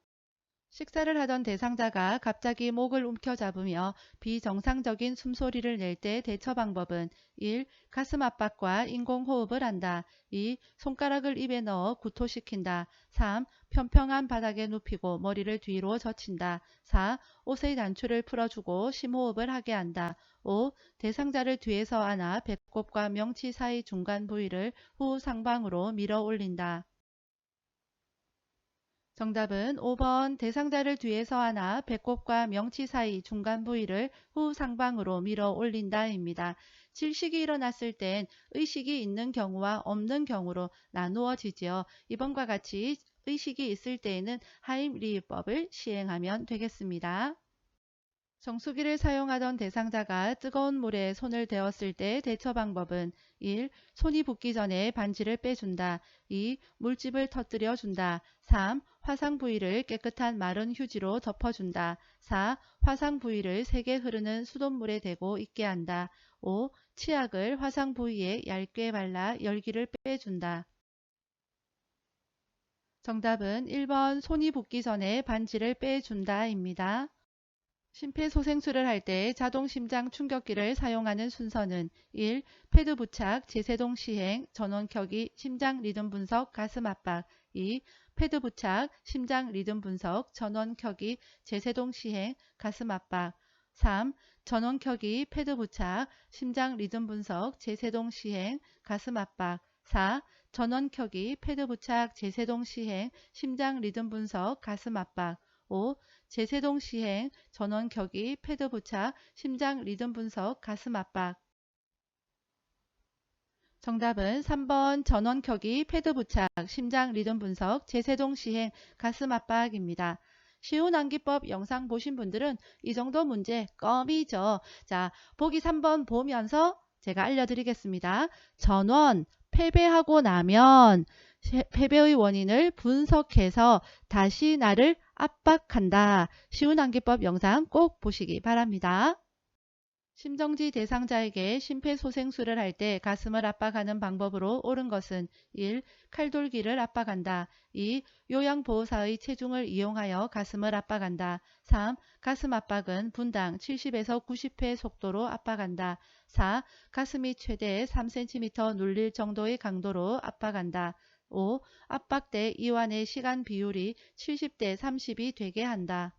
식사를 하던 대상자가 갑자기 목을 움켜잡으며 비정상적인 숨소리를 낼 때 대처 방법은 1. 가슴 압박과 인공호흡을 한다. 2. 손가락을 입에 넣어 구토시킨다. 3. 평평한 바닥에 눕히고 머리를 뒤로 젖힌다. 4. 옷의 단추를 풀어주고 심호흡을 하게 한다. 5. 대상자를 뒤에서 안아 배꼽과 명치 사이 중간 부위를 후 상방으로 밀어 올린다. 정답은 5번 대상자를 뒤에서 안아 배꼽과 명치 사이 중간 부위를 후 상방으로 밀어 올린다입니다. 질식이 일어났을 땐 의식이 있는 경우와 없는 경우로 나누어지지요. 이번과 같이 의식이 있을 때에는 하임리히법을 시행하면 되겠습니다. 정수기를 사용하던 대상자가 뜨거운 물에 손을 대었을 때 대처 방법은 1. 손이 붓기 전에 반지를 빼준다. 2. 물집을 터뜨려 준다. 3. 화상 부위를 깨끗한 마른 휴지로 덮어준다. 4. 화상 부위를 세게 흐르는 수돗물에 대고 있게 한다. 5. 치약을 화상 부위에 얇게 발라 열기를 빼준다. 정답은 1번 손이 붓기 전에 반지를 빼준다입니다. 심폐소생술을 할 때 자동 심장 충격기를 사용하는 순서는 1. 패드 부착, 제세동 시행, 전원 켜기, 심장 리듬 분석, 가슴 압박. 2. 패드 부착, 심장 리듬 분석, 전원 켜기, 제세동 시행, 가슴 압박. 3. 전원 켜기, 패드 부착, 심장 리듬 분석, 제세동 시행, 가슴 압박. 4. 전원 켜기, 패드 부착, 제세동 시행, 심장 리듬 분석, 가슴 압박. 5. 제세동 시행, 전원 켜기, 패드 부착, 심장 리듬 분석, 가슴 압박. 정답은 3번 전원 켜기, 패드 부착, 심장 리듬 분석, 제세동 시행, 가슴 압박입니다. 쉬운 암기법 영상 보신 분들은 이 정도 문제 껌이죠. 자, 보기 3번 보면서 제가 알려드리겠습니다. 전원, 패배하고 나면 패배의 원인을 분석해서 다시 나를 압박한다. 쉬운 암기법 영상 꼭 보시기 바랍니다. 심정지 대상자에게 심폐소생술을 할 때 가슴을 압박하는 방법으로 옳은 것은 1. 칼돌기를 압박한다. 2. 요양보호사의 체중을 이용하여 가슴을 압박한다. 3. 가슴 압박은 분당 70에서 90회 속도로 압박한다. 4. 가슴이 최대 3cm 눌릴 정도의 강도로 압박한다. 5. 압박대 이완의 시간 비율이 70대 30이 되게 한다.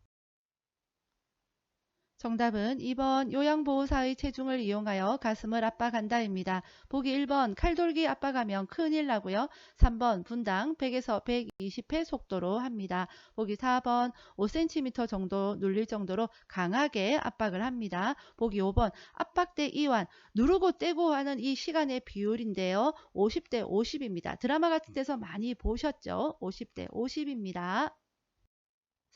정답은 2번 요양보호사의 체중을 이용하여 가슴을 압박한다입니다. 보기 1번 칼돌기 압박하면 큰일 나고요. 3번 분당 100에서 120회 속도로 합니다. 보기 4번 5cm 정도 눌릴 정도로 강하게 압박을 합니다. 보기 5번 압박대 이완 누르고 떼고 하는 이 시간의 비율인데요. 50대 50입니다. 드라마 같은 데서 많이 보셨죠? 50대 50입니다.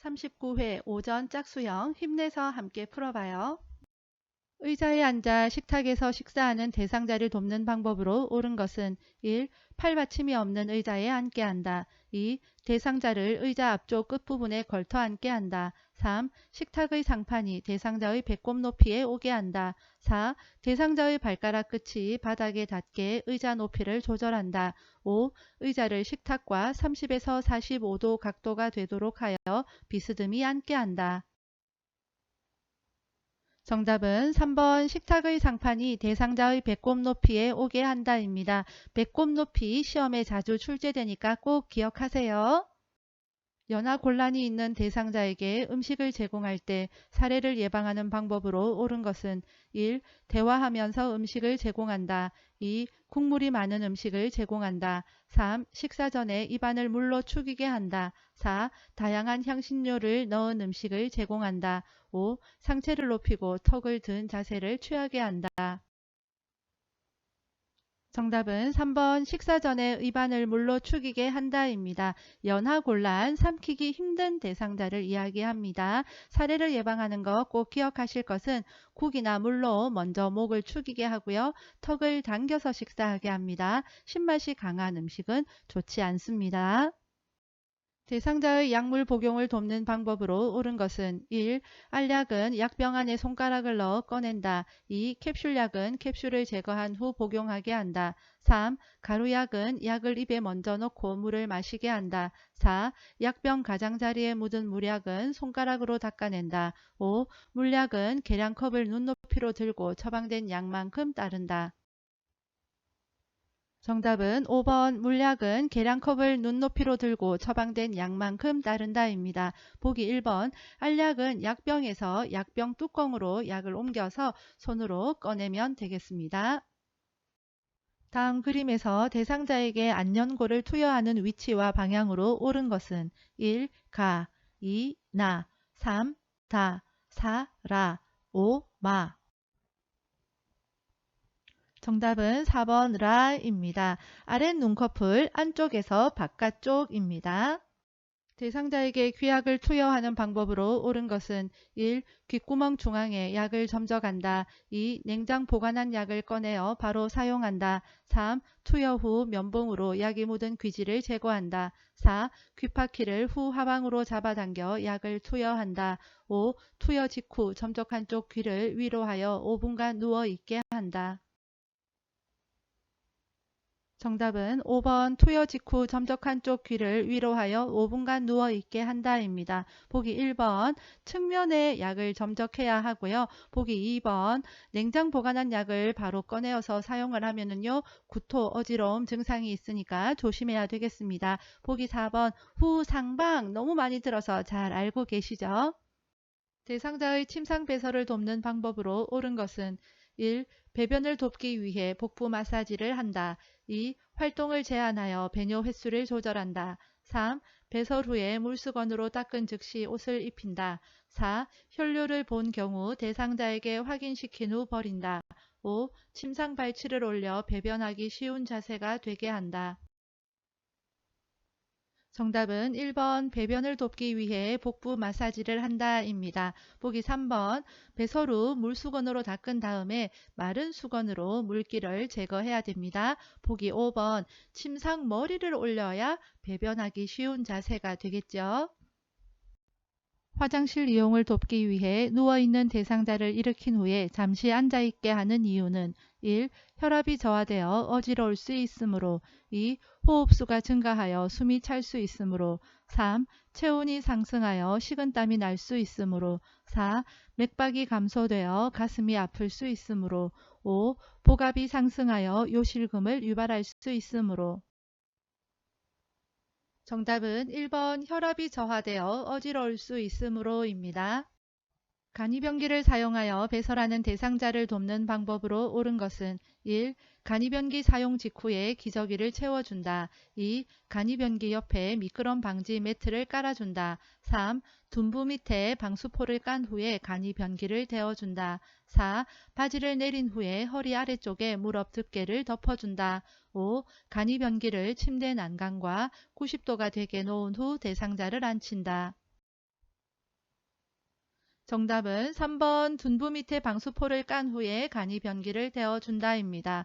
39회 오전 짝수형 힘내서 함께 풀어봐요. 의자에 앉아 식탁에서 식사하는 대상자를 돕는 방법으로 옳은 것은 1. 팔받침이 없는 의자에 앉게 한다. 2. 대상자를 의자 앞쪽 끝부분에 걸터 앉게 한다. 3. 식탁의 상판이 대상자의 배꼽 높이에 오게 한다. 4. 대상자의 발가락 끝이 바닥에 닿게 의자 높이를 조절한다. 5. 의자를 식탁과 30에서 45도 각도가 되도록 하여 비스듬히 앉게 한다. 정답은 3번 식탁의 상판이 대상자의 배꼽 높이에 오게 한다입니다. 배꼽 높이 시험에 자주 출제되니까 꼭 기억하세요. 연하곤란이 있는 대상자에게 음식을 제공할 때 사례를 예방하는 방법으로 옳은 것은 1. 대화하면서 음식을 제공한다. 2. 국물이 많은 음식을 제공한다. 3. 식사 전에 입안을 물로 축이게 한다. 4. 다양한 향신료를 넣은 음식을 제공한다. 5. 상체를 높이고 턱을 든 자세를 취하게 한다. 정답은 3번 식사 전에 입안을 물로 축이게 한다입니다. 연하곤란, 삼키기 힘든 대상자를 이야기합니다. 사례를 예방하는 것 꼭 기억하실 것은 국이나 물로 먼저 목을 축이게 하고요. 턱을 당겨서 식사하게 합니다. 신맛이 강한 음식은 좋지 않습니다. 대상자의 약물 복용을 돕는 방법으로 옳은 것은 1. 알약은 약병 안에 손가락을 넣어 꺼낸다. 2. 캡슐약은 캡슐을 제거한 후 복용하게 한다. 3. 가루약은 약을 입에 먼저 넣고 물을 마시게 한다. 4. 약병 가장자리에 묻은 물약은 손가락으로 닦아낸다. 5. 물약은 계량컵을 눈높이로 들고 처방된 약만큼 따른다. 정답은 5번 물약은 계량컵을 눈높이로 들고 처방된 약만큼 따른다입니다. 보기 1번 알약은 약병에서 약병 뚜껑으로 약을 옮겨서 손으로 꺼내면 되겠습니다. 다음 그림에서 대상자에게 안연고를 투여하는 위치와 방향으로 옳은 것은 1. 가, 2. 나, 3. 다, 4. 라, 5. 마. 정답은 4번 라입니다. 아랫 눈꺼풀 안쪽에서 바깥쪽입니다. 대상자에게 귀약을 투여하는 방법으로 옳은 것은 1. 귓구멍 중앙에 약을 점적한다. 2. 냉장 보관한 약을 꺼내어 바로 사용한다. 3. 투여 후 면봉으로 약이 묻은 귀지를 제거한다. 4. 귓바퀴를 후 하방으로 잡아당겨 약을 투여한다. 5. 투여 직후 점적한 쪽 귀를 위로 하여 5분간 누워 있게 한다. 정답은 5번 투여 직후 점적한 쪽 귀를 위로 하여 5분간 누워있게 한다입니다. 보기 1번 측면에 약을 점적해야 하고요. 보기 2번 냉장 보관한 약을 바로 꺼내어서 사용을 하면은요 구토, 어지러움 증상이 있으니까 조심해야 되겠습니다. 보기 4번 후상방 너무 많이 들어서 잘 알고 계시죠? 대상자의 침상 배설을 돕는 방법으로 옳은 것은 1. 배변을 돕기 위해 복부 마사지를 한다. 2. 활동을 제한하여 배뇨 횟수를 조절한다. 3. 배설 후에 물수건으로 닦은 즉시 옷을 입힌다. 4. 혈뇨를 본 경우 대상자에게 확인시킨 후 버린다. 5. 침상 발치를 올려 배변하기 쉬운 자세가 되게 한다. 정답은 1번 배변을 돕기 위해 복부 마사지를 한다입니다. 보기 3번 배설 후 물수건으로 닦은 다음에 마른 수건으로 물기를 제거해야 됩니다. 보기 5번 침상 머리를 올려야 배변하기 쉬운 자세가 되겠죠. 화장실 이용을 돕기 위해 누워있는 대상자를 일으킨 후에 잠시 앉아있게 하는 이유는 1. 혈압이 저하되어 어지러울 수 있으므로 2. 호흡수가 증가하여 숨이 찰 수 있으므로 3. 체온이 상승하여 식은땀이 날 수 있으므로 4. 맥박이 감소되어 가슴이 아플 수 있으므로 5. 복압이 상승하여 요실금을 유발할 수 있으므로 정답은 1번 혈압이 저하되어 어지러울 수 있으므로입니다. 간이변기를 사용하여 배설하는 대상자를 돕는 방법으로 옳은 것은 1. 간이변기 사용 직후에 기저귀를 채워준다. 2. 간이변기 옆에 미끄럼 방지 매트를 깔아준다. 3. 둔부 밑에 방수포를 깐 후에 간이변기를 데워준다. 4. 바지를 내린 후에 허리 아래쪽에 무릎 덮개를 덮어준다. 5. 간이변기를 침대 난간과 90도가 되게 놓은 후 대상자를 앉힌다. 정답은 3번 둔부 밑에 방수포를 깐 후에 간이변기를 데워준다입니다.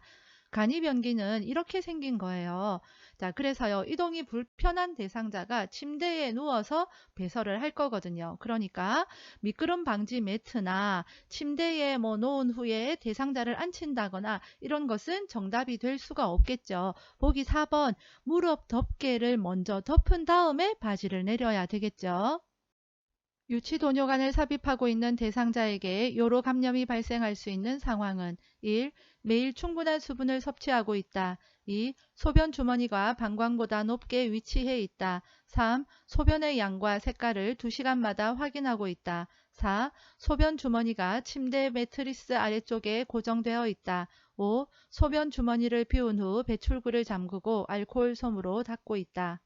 간이변기는 이렇게 생긴 거예요. 자, 그래서요, 이동이 불편한 대상자가 침대에 누워서 배설을 할 거거든요. 그러니까 미끄럼 방지 매트나 침대에 놓은 후에 대상자를 앉힌다거나 이런 것은 정답이 될 수가 없겠죠. 보기 4번 무릎 덮개를 먼저 덮은 다음에 바지를 내려야 되겠죠. 유치도뇨관을 삽입하고 있는 대상자에게 요로 감염이 발생할 수 있는 상황은 1. 매일 충분한 수분을 섭취하고 있다. 2. 소변 주머니가 방광보다 높게 위치해 있다. 3. 소변의 양과 색깔을 2시간마다 확인하고 있다. 4. 소변 주머니가 침대 매트리스 아래쪽에 고정되어 있다. 5. 소변 주머니를 비운 후 배출구를 잠그고 알코올 솜으로 닦고 있다.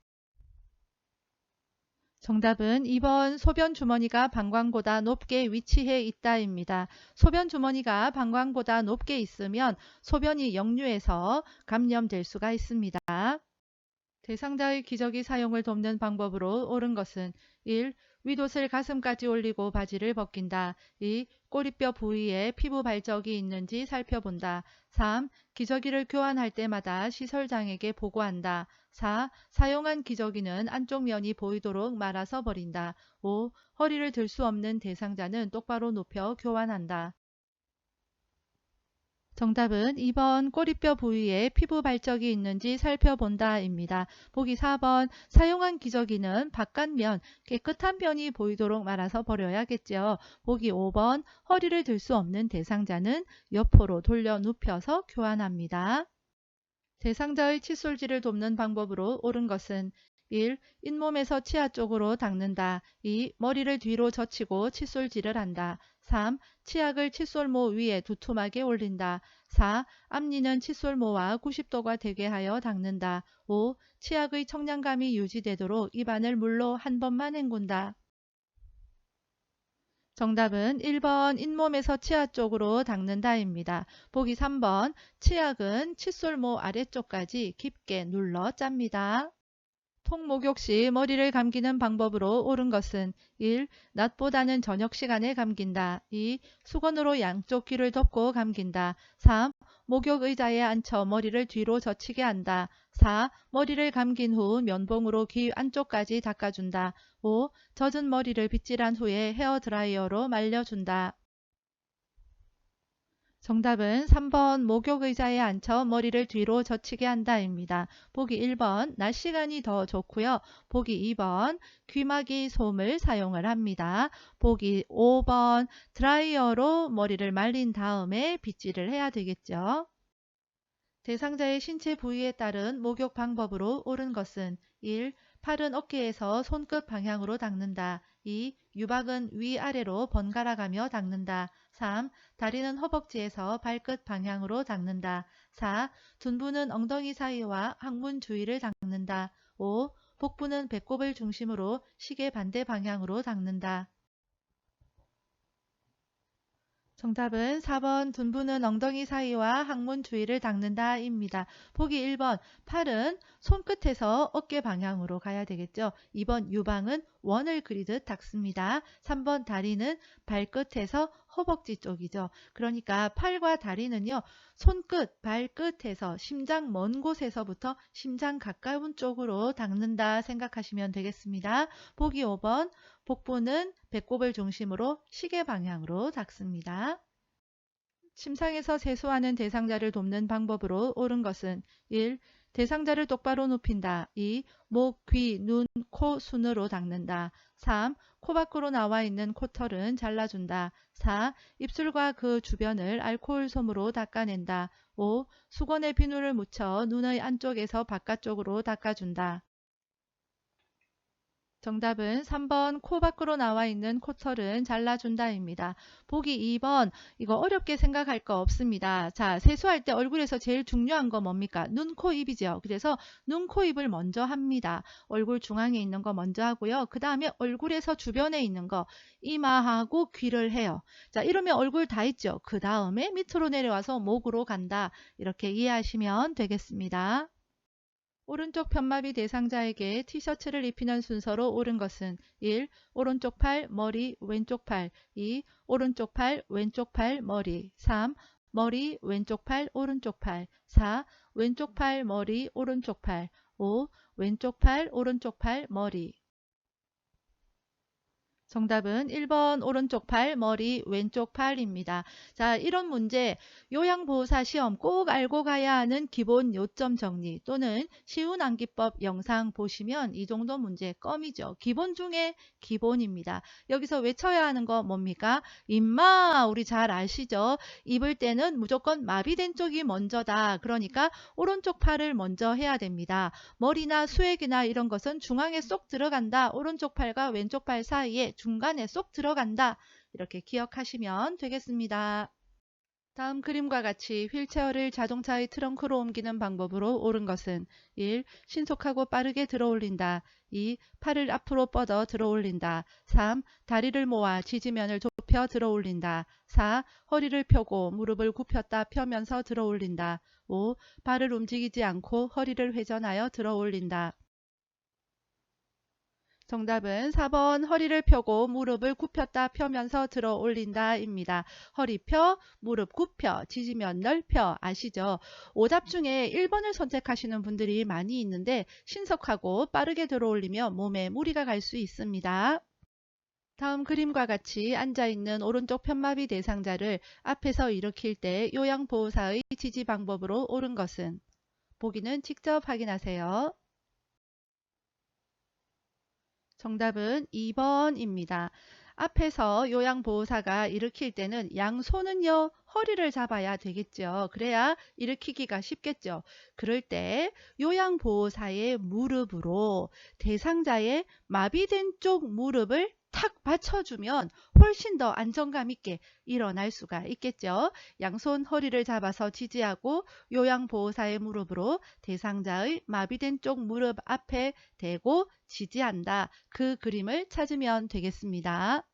정답은 2번 소변 주머니가 방광보다 높게 위치해 있다입니다. 소변 주머니가 방광보다 높게 있으면 소변이 역류해서 감염될 수가 있습니다. 대상자의 기저귀 사용을 돕는 방법으로 옳은 것은 1. 윗옷을 가슴까지 올리고 바지를 벗긴다. 2. 꼬리뼈 부위에 피부 발적이 있는지 살펴본다. 3. 기저귀를 교환할 때마다 시설장에게 보고한다. 4. 사용한 기저귀는 안쪽 면이 보이도록 말아서 버린다. 5. 허리를 들 수 없는 대상자는 똑바로 눕혀 교환한다. 정답은 2번 꼬리뼈 부위에 피부 발적이 있는지 살펴본다 입니다. 보기 4번 사용한 기저귀는 바깥면 깨끗한 면이 보이도록 말아서 버려야겠죠. 보기 5번 허리를 들 수 없는 대상자는 옆으로 돌려 눕혀서 교환합니다. 대상자의 칫솔질을 돕는 방법으로 옳은 것은 1. 잇몸에서 치아 쪽으로 닦는다. 2. 머리를 뒤로 젖히고 칫솔질을 한다. 3. 치약을 칫솔모 위에 두툼하게 올린다. 4. 앞니는 칫솔모와 90도가 되게 하여 닦는다. 5. 치약의 청량감이 유지되도록 입안을 물로 한 번만 헹군다. 정답은 1번 잇몸에서 치아 쪽으로 닦는다입니다. 보기 3번 치약은 칫솔모 아래쪽까지 깊게 눌러 짭니다. 통목욕 시 머리를 감기는 방법으로 옳은 것은 1. 낮보다는 저녁 시간에 감긴다. 2. 수건으로 양쪽 귀를 덮고 감긴다. 3. 목욕 의자에 앉혀 머리를 뒤로 젖히게 한다. 4. 머리를 감긴 후 면봉으로 귀 안쪽까지 닦아준다. 5. 젖은 머리를 빗질한 후에 헤어드라이어로 말려준다. 정답은 3번 목욕 의자에 앉혀 머리를 뒤로 젖히게 한다입니다. 보기 1번 낮 시간이 더 좋고요. 보기 2번 귀마개 솜을 사용을 합니다. 보기 5번 드라이어로 머리를 말린 다음에 빗질을 해야 되겠죠. 대상자의 신체 부위에 따른 목욕 방법으로 옳은 것은 1. 팔은 어깨에서 손끝 방향으로 닦는다. 2. 유박은 위아래로 번갈아가며 닦는다. 3. 다리는 허벅지에서 발끝 방향으로 닦는다. 4. 둔부는 엉덩이 사이와 항문 주위를 닦는다. 5. 복부는 배꼽을 중심으로 시계 반대 방향으로 닦는다. 정답은 4번 둔부는 엉덩이 사이와 항문 주위를 닦는다 입니다. 보기 1번 팔은 손끝에서 어깨 방향으로 가야 되겠죠. 2번 유방은 원을 그리듯 닦습니다. 3번 다리는 발끝에서 허벅지 쪽이죠. 그러니까 팔과 다리는요. 손끝, 발끝에서 심장 먼 곳에서부터 심장 가까운 쪽으로 닦는다 생각하시면 되겠습니다. 보기 5번 복부는 배꼽을 중심으로 시계 방향으로 닦습니다. 침상에서 세수하는 대상자를 돕는 방법으로 옳은 것은 1. 대상자를 똑바로 눕힌다. 2. 목, 귀, 눈, 코 순으로 닦는다. 3. 코 밖으로 나와 있는 코털은 잘라준다. 4. 입술과 그 주변을 알코올 솜으로 닦아낸다. 5. 수건에 비누를 묻혀 눈의 안쪽에서 바깥쪽으로 닦아준다. 정답은 3번 코 밖으로 나와 있는 코털은 잘라준다입니다. 보기 2번 이거 어렵게 생각할 거 없습니다. 자, 세수할 때 얼굴에서 제일 중요한 거 뭡니까? 눈, 코, 입이죠. 그래서 눈, 코, 입을 먼저 합니다. 얼굴 중앙에 있는 거 먼저 하고요. 그 다음에 얼굴에서 주변에 있는 거 이마하고 귀를 해요. 자, 이러면 얼굴 다 있죠. 그 다음에 밑으로 내려와서 목으로 간다. 이렇게 이해하시면 되겠습니다. 오른쪽 편마비 대상자에게 티셔츠를 입히는 순서로 옳은 것은 1. 오른쪽 팔, 머리, 왼쪽 팔 2. 오른쪽 팔, 왼쪽 팔, 머리 3. 머리, 왼쪽 팔, 오른쪽 팔 4. 왼쪽 팔, 머리, 오른쪽 팔 5. 왼쪽 팔, 오른쪽 팔, 머리 정답은 1번 오른쪽 팔, 머리, 왼쪽 팔입니다. 자, 이런 문제 요양보호사 시험 꼭 알고 가야 하는 기본 요점 정리 또는 쉬운 암기법 영상 보시면 이 정도 문제 껌이죠. 기본 중에 기본입니다. 여기서 외쳐야 하는 거 뭡니까? 임마 우리 잘 아시죠? 입을 때는 무조건 마비된 쪽이 먼저다. 그러니까 오른쪽 팔을 먼저 해야 됩니다. 머리나 수액이나 이런 것은 중앙에 쏙 들어간다. 오른쪽 팔과 왼쪽 팔 사이에 중간에 쏙 들어간다. 이렇게 기억하시면 되겠습니다. 다음 그림과 같이 휠체어를 자동차의 트렁크로 옮기는 방법으로 옳은 것은 1. 신속하고 빠르게 들어올린다. 2. 팔을 앞으로 뻗어 들어올린다. 3. 다리를 모아 지지면을 좁혀 들어올린다. 4. 허리를 펴고 무릎을 굽혔다 펴면서 들어올린다. 5. 발을 움직이지 않고 허리를 회전하여 들어올린다. 정답은 4번 허리를 펴고 무릎을 굽혔다 펴면서 들어 올린다 입니다. 허리 펴, 무릎 굽혀, 지지면 넓혀 아시죠? 오답 중에 1번을 선택하시는 분들이 많이 있는데 신속하고 빠르게 들어 올리며 몸에 무리가 갈 수 있습니다. 다음 그림과 같이 앉아있는 오른쪽 편마비 대상자를 앞에서 일으킬 때 요양보호사의 지지 방법으로 옳은 것은 보기는 직접 확인하세요. 정답은 2번입니다. 앞에서 요양보호사가 일으킬 때는 양손은요 허리를 잡아야 되겠죠. 그래야 일으키기가 쉽겠죠. 그럴 때 요양보호사의 무릎으로 대상자의 마비된 쪽 무릎을 탁 받쳐주면 훨씬 더 안정감 있게 일어날 수가 있겠죠. 양손 허리를 잡아서 지지하고 요양보호사의 무릎으로 대상자의 마비된 쪽 무릎 앞에 대고 지지한다. 그 그림을 찾으면 되겠습니다.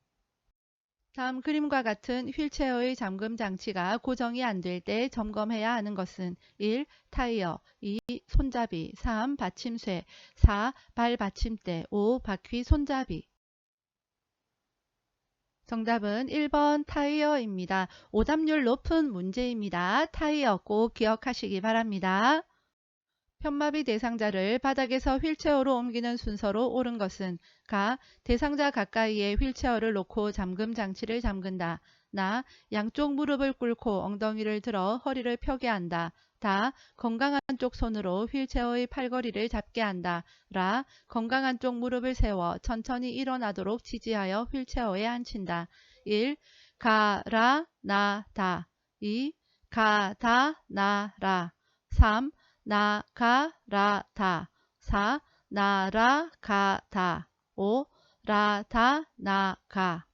다음 그림과 같은 휠체어의 잠금 장치가 고정이 안 될 때 점검해야 하는 것은 1. 타이어 2. 손잡이 3. 받침쇠 4. 발 받침대 5. 바퀴 손잡이 정답은 1번 타이어입니다. 오답률 높은 문제입니다. 타이어 꼭 기억하시기 바랍니다. 편마비 대상자를 바닥에서 휠체어로 옮기는 순서로 옳은 것은 가. 대상자 가까이에 휠체어를 놓고 잠금 장치를 잠근다. 나. 양쪽 무릎을 꿇고 엉덩이를 들어 허리를 펴게 한다. 다. 건강한 쪽 손으로 휠체어의 팔걸이를 잡게 한다. 라. 건강한 쪽 무릎을 세워 천천히 일어나도록 지지하여 휠체어에 앉힌다. 1. 가, 라, 나, 다. 2. 가, 다, 나, 라. 3. 나가라다 4. 나라가다 5. 라다 나가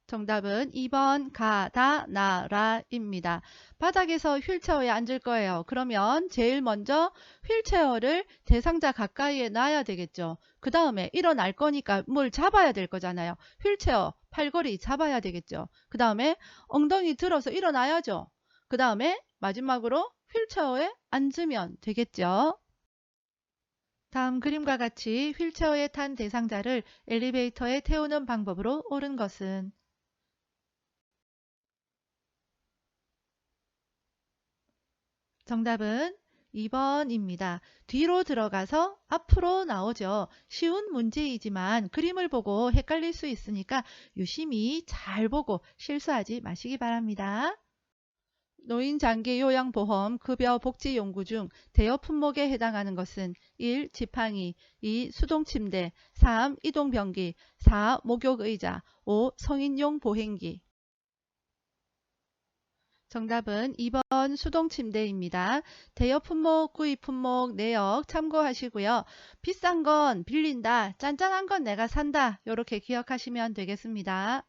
정답은 2번 가다 나라입니다. 바닥에서 휠체어에 앉을 거예요. 그러면 제일 먼저 휠체어를 대상자 가까이에 놔야 되겠죠. 그 다음에 일어날 거니까 뭘 잡아야 될 거잖아요. 휠체어 팔걸이 잡아야 되겠죠. 그 다음에 엉덩이 들어서 일어나야죠. 그 다음에 마지막으로 휠체어에 앉으면 되겠죠. 다음 그림과 같이 휠체어에 탄 대상자를 엘리베이터에 태우는 방법으로 옳은 것은 정답은 2번입니다. 뒤로 들어가서 앞으로 나오죠. 쉬운 문제이지만 그림을 보고 헷갈릴 수 있으니까 유심히 잘 보고 실수하지 마시기 바랍니다. 노인장기요양보험 급여 복지용구 중 대여 품목에 해당하는 것은 1. 지팡이 2. 수동침대 3. 이동변기 4. 목욕의자 5. 성인용 보행기 정답은 2번 수동침대입니다. 대여 품목, 구입 품목, 내역 참고하시고요. 비싼 건 빌린다, 짠짠한 건 내가 산다 이렇게 기억하시면 되겠습니다.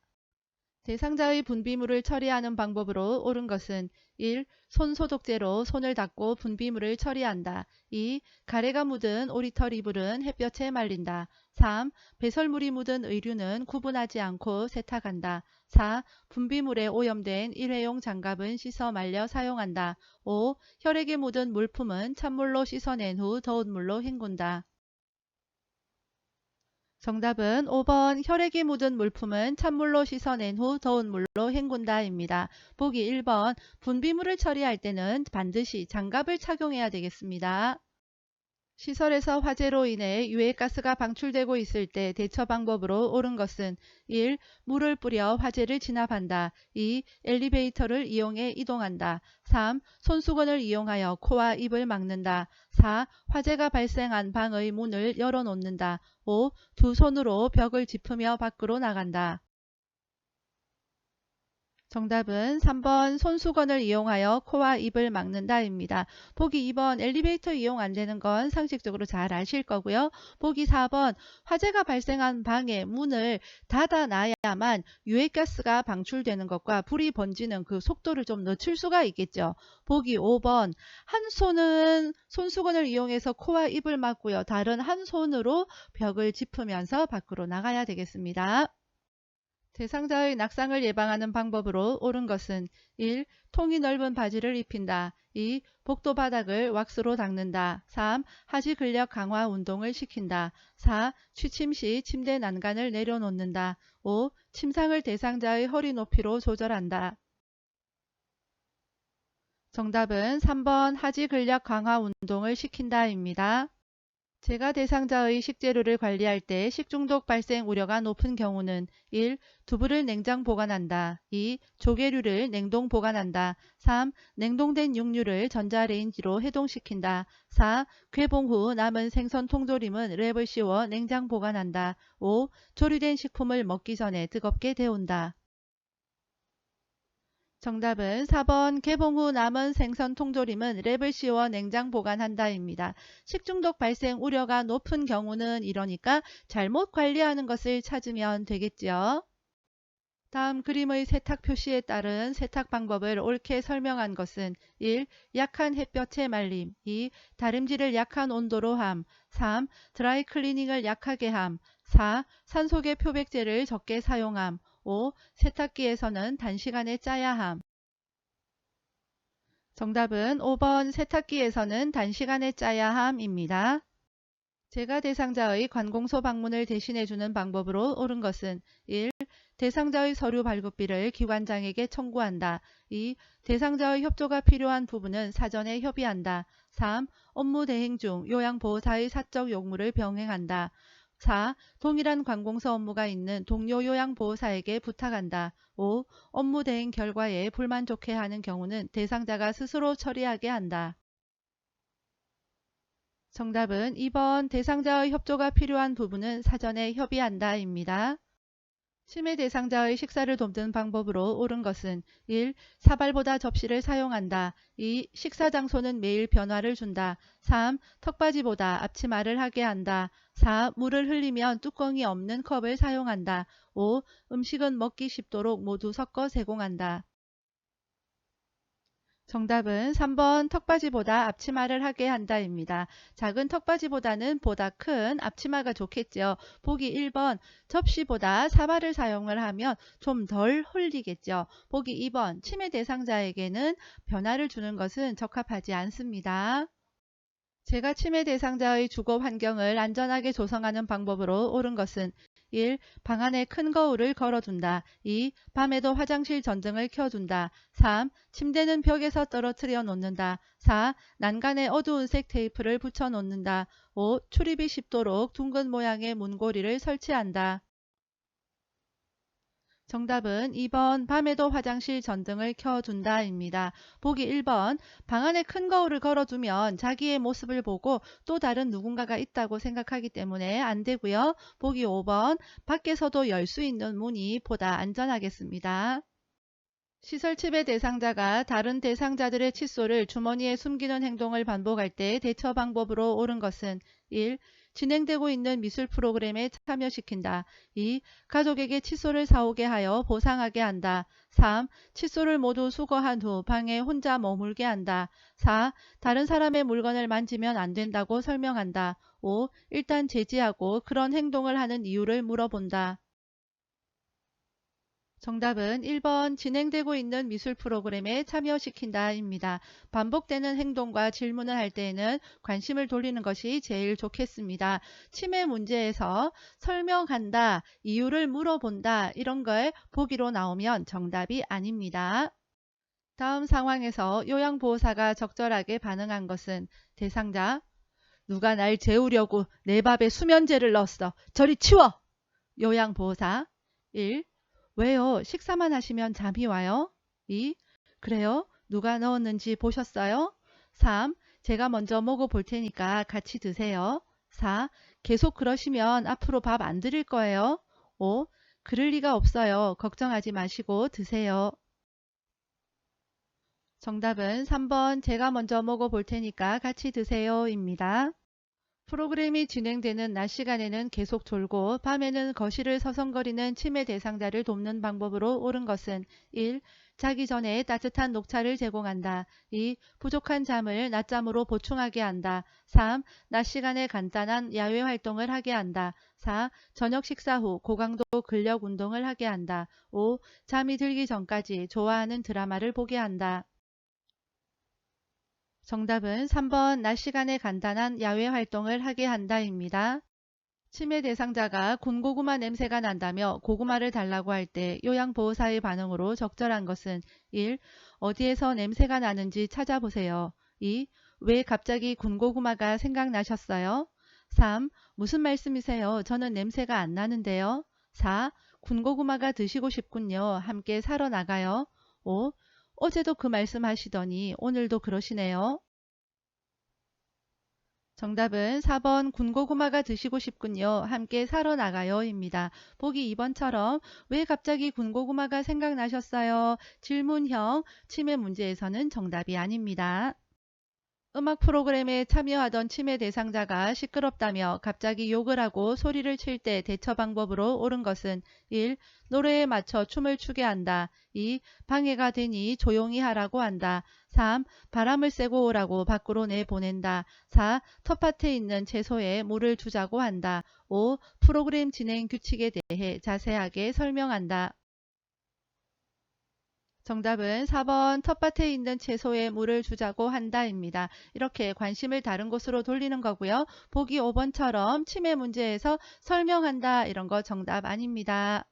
대상자의 분비물을 처리하는 방법으로 옳은 것은 1. 손소독제로 손을 닦고 분비물을 처리한다. 2. 가래가 묻은 오리털 이불은 햇볕에 말린다. 3. 배설물이 묻은 의류는 구분하지 않고 세탁한다. 4. 분비물에 오염된 일회용 장갑은 씻어 말려 사용한다. 5. 혈액이 묻은 물품은 찬물로 씻어낸 후 더운 물로 헹군다. 정답은 5번 혈액이 묻은 물품은 찬물로 씻어낸 후 더운 물로 헹군다입니다. 보기 1번 분비물을 처리할 때는 반드시 장갑을 착용해야 되겠습니다. 시설에서 화재로 인해 유해가스가 방출되고 있을 때 대처 방법으로 옳은 것은 1. 물을 뿌려 화재를 진압한다. 2. 엘리베이터를 이용해 이동한다. 3. 손수건을 이용하여 코와 입을 막는다. 4. 화재가 발생한 방의 문을 열어놓는다. 5. 두 손으로 벽을 짚으며 밖으로 나간다. 정답은 3번 손수건을 이용하여 코와 입을 막는다입니다. 보기 2번 엘리베이터 이용 안 되는 건 상식적으로 잘 아실 거고요. 보기 4번 화재가 발생한 방의 문을 닫아놔야만 유해가스가 방출되는 것과 불이 번지는 그 속도를 좀 늦출 수가 있겠죠. 보기 5번 한 손은 손수건을 이용해서 코와 입을 막고요. 다른 한 손으로 벽을 짚으면서 밖으로 나가야 되겠습니다. 대상자의 낙상을 예방하는 방법으로 옳은 것은 1. 통이 넓은 바지를 입힌다. 2. 복도 바닥을 왁스로 닦는다. 3. 하지 근력 강화 운동을 시킨다. 4. 취침 시 침대 난간을 내려놓는다. 5. 침상을 대상자의 허리 높이로 조절한다. 정답은 3번 하지 근력 강화 운동을 시킨다입니다. 제가 대상자의 식재료를 관리할 때 식중독 발생 우려가 높은 경우는 1. 두부를 냉장 보관한다. 2. 조개류를 냉동 보관한다. 3. 냉동된 육류를 전자레인지로 해동시킨다. 4. 개봉 후 남은 생선 통조림은 랩을 씌워 냉장 보관한다. 5. 조리된 식품을 먹기 전에 뜨겁게 데운다. 정답은 4번 개봉 후 남은 생선 통조림은 랩을 씌워 냉장 보관한다입니다. 식중독 발생 우려가 높은 경우는 이러니까 잘못 관리하는 것을 찾으면 되겠지요. 다음 그림의 세탁 표시에 따른 세탁 방법을 옳게 설명한 것은 1. 약한 햇볕에 말림 2. 다림질을 약한 온도로 함 3. 드라이 클리닝을 약하게 함 4. 산소계 표백제를 적게 사용함 5. 세탁기에서는 단시간에 짜야 함. 정답은 5번 세탁기에서는 단시간에 짜야 함입니다. 제가 대상자의 관공서 방문을 대신해주는 방법으로 옳은 것은 1. 대상자의 서류 발급비를 기관장에게 청구한다. 2. 대상자의 협조가 필요한 부분은 사전에 협의한다. 3. 업무 대행 중 요양보호사의 사적 용무를 병행한다. 4. 동일한 관공서 업무가 있는 동료 요양보호사에게 부탁한다. 5. 업무 대행 결과에 불만족해하는 경우는 대상자가 스스로 처리하게 한다. 정답은 2번 대상자의 협조가 필요한 부분은 사전에 협의한다입니다. 치매 대상자의 식사를 돕는 방법으로 옳은 것은 1. 사발보다 접시를 사용한다. 2. 식사 장소는 매일 변화를 준다. 3. 턱받이보다 앞치마를 하게 한다. 4. 물을 흘리면 뚜껑이 없는 컵을 사용한다. 5. 음식은 먹기 쉽도록 모두 섞어 제공한다. 정답은 3번 턱받이보다 앞치마를 하게 한다입니다. 작은 턱받이보다는 보다 큰 앞치마가 좋겠죠. 보기 1번 접시보다 사발을 사용을 하면 좀 덜 흘리겠죠. 보기 2번 치매 대상자에게는 변화를 주는 것은 적합하지 않습니다. 제가 치매 대상자의 주거 환경을 안전하게 조성하는 방법으로 옳은 것은 1. 방 안에 큰 거울을 걸어둔다. 2. 밤에도 화장실 전등을 켜둔다. 3. 침대는 벽에서 떨어뜨려 놓는다. 4. 난간에 어두운 색 테이프를 붙여 놓는다. 5. 출입이 쉽도록 둥근 모양의 문고리를 설치한다. 정답은 2번 밤에도 화장실 전등을 켜둔다입니다. 보기 1번 방 안에 큰 거울을 걸어두면 자기의 모습을 보고 또 다른 누군가가 있다고 생각하기 때문에 안 되고요. 보기 5번 밖에서도 열 수 있는 문이 보다 안전하겠습니다. 시설 침해 대상자가 다른 대상자들의 칫솔을 주머니에 숨기는 행동을 반복할 때 대처 방법으로 옳은 것은 1. 진행되고 있는 미술 프로그램에 참여시킨다. 2. 가족에게 칫솔을 사오게 하여 보상하게 한다. 3. 칫솔을 모두 수거한 후 방에 혼자 머물게 한다. 4. 다른 사람의 물건을 만지면 안 된다고 설명한다. 5. 일단 제지하고 그런 행동을 하는 이유를 물어본다. 정답은 1번 진행되고 있는 미술 프로그램에 참여시킨다입니다. 반복되는 행동과 질문을 할 때에는 관심을 돌리는 것이 제일 좋겠습니다. 치매 문제에서 설명한다, 이유를 물어본다 이런 걸 보기로 나오면 정답이 아닙니다. 다음 상황에서 요양보호사가 적절하게 반응한 것은 대상자 누가 날 재우려고 내 밥에 수면제를 넣었어. 저리 치워. 요양보호사 1. 왜요? 식사만 하시면 잠이 와요? 2. 그래요? 누가 넣었는지 보셨어요? 3. 제가 먼저 먹어볼 테니까 같이 드세요. 4. 계속 그러시면 앞으로 밥 안 드릴 거예요. 5. 그럴 리가 없어요. 걱정하지 마시고 드세요. 정답은 3번 제가 먼저 먹어볼 테니까 같이 드세요 입니다. 프로그램이 진행되는 낮 시간에는 계속 졸고 밤에는 거실을 서성거리는 치매 대상자를 돕는 방법으로 옳은 것은 1. 자기 전에 따뜻한 녹차를 제공한다. 2. 부족한 잠을 낮잠으로 보충하게 한다. 3. 낮 시간에 간단한 야외 활동을 하게 한다. 4. 저녁 식사 후 고강도 근력 운동을 하게 한다. 5. 잠이 들기 전까지 좋아하는 드라마를 보게 한다. 정답은 3번 낮 시간에 간단한 야외 활동을 하게 한다입니다. 치매 대상자가 군고구마 냄새가 난다며 고구마를 달라고 할 때 요양보호사의 반응으로 적절한 것은 1. 어디에서 냄새가 나는지 찾아보세요. 2. 왜 갑자기 군고구마가 생각나셨어요? 3. 무슨 말씀이세요? 저는 냄새가 안 나는데요. 4. 군고구마가 드시고 싶군요. 함께 사러 나가요. 5. 어제도 그 말씀 하시더니 오늘도 그러시네요. 정답은 4번 군고구마가 드시고 싶군요. 함께 사러 나가요 입니다. 보기 2번처럼 왜 갑자기 군고구마가 생각나셨어요? 질문형 치매 문제에서는 정답이 아닙니다. 음악 프로그램에 참여하던 치매 대상자가 시끄럽다며 갑자기 욕을 하고 소리를 칠 때 대처 방법으로 옳은 것은 1. 노래에 맞춰 춤을 추게 한다. 2. 방해가 되니 조용히 하라고 한다. 3. 바람을 쐬고 오라고 밖으로 내보낸다. 4. 텃밭에 있는 채소에 물을 주자고 한다. 5. 프로그램 진행 규칙에 대해 자세하게 설명한다. 정답은 4번 텃밭에 있는 채소에 물을 주자고 한다입니다. 이렇게 관심을 다른 곳으로 돌리는 거고요. 보기 5번처럼 치매 문제에서 설명한다 이런 거 정답 아닙니다.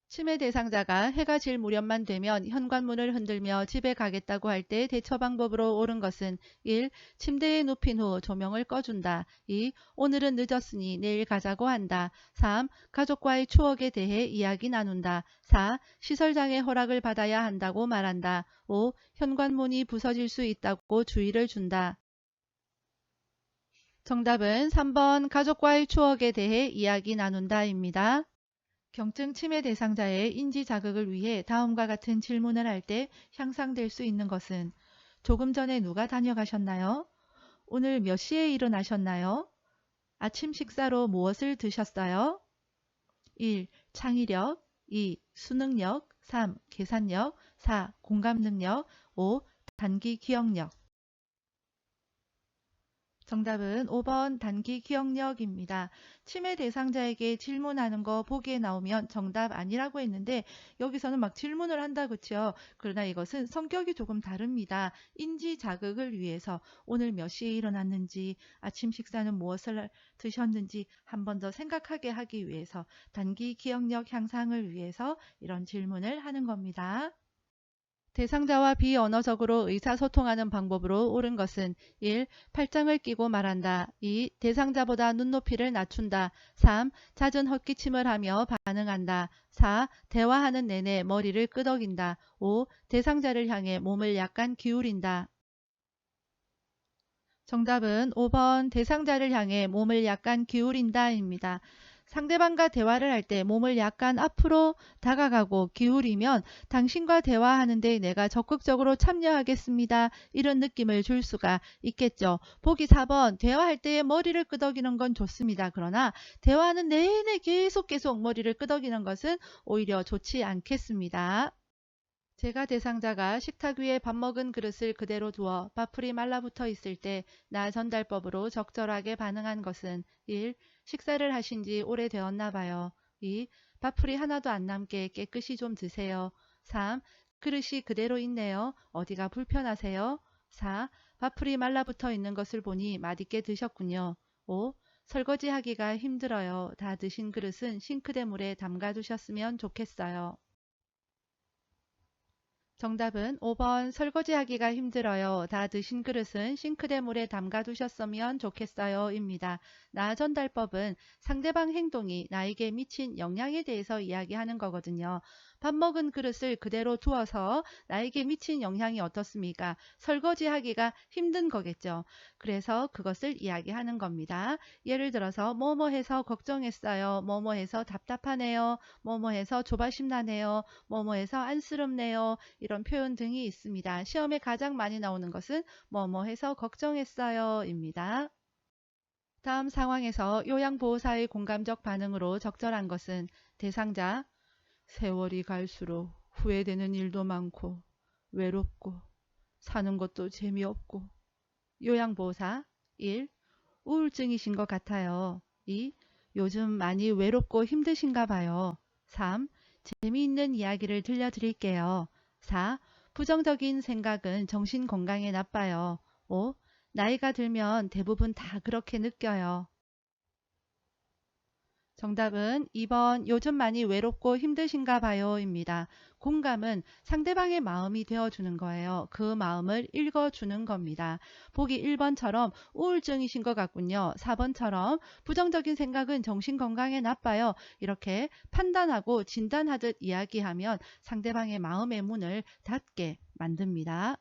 치매 대상자가 해가 질 무렵만 되면 현관문을 흔들며 집에 가겠다고 할 때 대처 방법으로 옳은 것은 1. 침대에 눕힌 후 조명을 꺼준다. 2. 오늘은 늦었으니 내일 가자고 한다. 3. 가족과의 추억에 대해 이야기 나눈다. 4. 시설장의 허락을 받아야 한다고 말한다. 5. 현관문이 부서질 수 있다고 주의를 준다. 정답은 3번 가족과의 추억에 대해 이야기 나눈다입니다. 경증 치매 대상자의 인지 자극을 위해 다음과 같은 질문을 할 때 향상될 수 있는 것은 조금 전에 누가 다녀가셨나요? 오늘 몇 시에 일어나셨나요? 아침 식사로 무엇을 드셨어요? 1. 창의력 2. 수능력 3. 계산력 4. 공감 능력 5. 단기 기억력 정답은 5번 단기 기억력입니다. 치매 대상자에게 질문하는 거 보기에 나오면 정답 아니라고 했는데 여기서는 막 질문을 한다 그쵸? 그러나 이것은 성격이 조금 다릅니다. 인지 자극을 위해서 오늘 몇 시에 일어났는지 아침 식사는 무엇을 드셨는지 한 번 더 생각하게 하기 위해서 단기 기억력 향상을 위해서 이런 질문을 하는 겁니다. 대상자와 비언어적으로 의사소통하는 방법으로 옳은 것은 1. 팔짱을 끼고 말한다. 2. 대상자보다 눈높이를 낮춘다. 3. 잦은 헛기침을 하며 반응한다. 4. 대화하는 내내 머리를 끄덕인다. 5. 대상자를 향해 몸을 약간 기울인다. 정답은 5번 대상자를 향해 몸을 약간 기울인다입니다. 상대방과 대화를 할 때 몸을 약간 앞으로 다가가고 기울이면 당신과 대화하는데 내가 적극적으로 참여하겠습니다. 이런 느낌을 줄 수가 있겠죠. 보기 4번 대화할 때 머리를 끄덕이는 건 좋습니다. 그러나 대화하는 내내 계속 머리를 끄덕이는 것은 오히려 좋지 않겠습니다. 제가 대상자가 식탁 위에 밥 먹은 그릇을 그대로 두어 밥풀이 말라붙어 있을 때 나 전달법으로 적절하게 반응한 것은 1. 식사를 하신 지 오래되었나 봐요. 2. 밥풀이 하나도 안 남게 깨끗이 좀 드세요. 3. 그릇이 그대로 있네요. 어디가 불편하세요? 4. 밥풀이 말라붙어 있는 것을 보니 맛있게 드셨군요. 5. 설거지하기가 힘들어요. 다 드신 그릇은 싱크대 물에 담가 두셨으면 좋겠어요. 정답은 5번 설거지하기가 힘들어요. 다 드신 그릇은 싱크대 물에 담가 두셨으면 좋겠어요 입니다. 나 전달법은 상대방 행동이 나에게 미친 영향에 대해서 이야기하는 거거든요. 밥 먹은 그릇을 그대로 두어서 나에게 미친 영향이 어떻습니까? 설거지하기가 힘든 거겠죠. 그래서 그것을 이야기하는 겁니다. 예를 들어서 뭐뭐 해서 걱정했어요. 뭐뭐 해서 답답하네요. 뭐뭐 해서 조바심 나네요. 뭐뭐 해서 안쓰럽네요. 이런 표현 등이 있습니다. 시험에 가장 많이 나오는 것은 뭐뭐 해서 걱정했어요 입니다. 다음 상황에서 요양보호사의 공감적 반응으로 적절한 것은 대상자, 세월이 갈수록 후회되는 일도 많고 외롭고 사는 것도 재미없고. 요양보호사 1. 우울증이신 것 같아요. 2. 요즘 많이 외롭고 힘드신가 봐요. 3. 재미있는 이야기를 들려드릴게요. 4. 부정적인 생각은 정신 건강에 나빠요. 5. 나이가 들면 대부분 다 그렇게 느껴요. 정답은 2번 요즘 많이 외롭고 힘드신가 봐요 입니다. 공감은 상대방의 마음이 되어주는 거예요. 그 마음을 읽어주는 겁니다. 보기 1번처럼 우울증이신 것 같군요. 4번처럼 부정적인 생각은 정신건강에 나빠요. 이렇게 판단하고 진단하듯 이야기하면 상대방의 마음의 문을 닫게 만듭니다.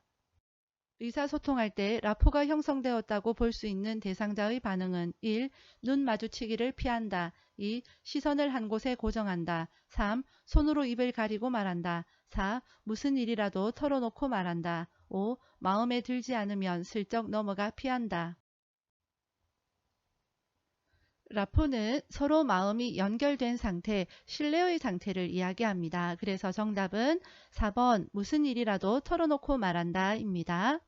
의사소통할 때 라포가 형성되었다고 볼 수 있는 대상자의 반응은 1. 눈 마주치기를 피한다. 2. 시선을 한 곳에 고정한다. 3. 손으로 입을 가리고 말한다. 4. 무슨 일이라도 털어놓고 말한다. 5. 마음에 들지 않으면 슬쩍 넘어가 피한다. 라포는 서로 마음이 연결된 상태, 신뢰의 상태를 이야기합니다. 그래서 정답은 4번 무슨 일이라도 털어놓고 말한다 입니다.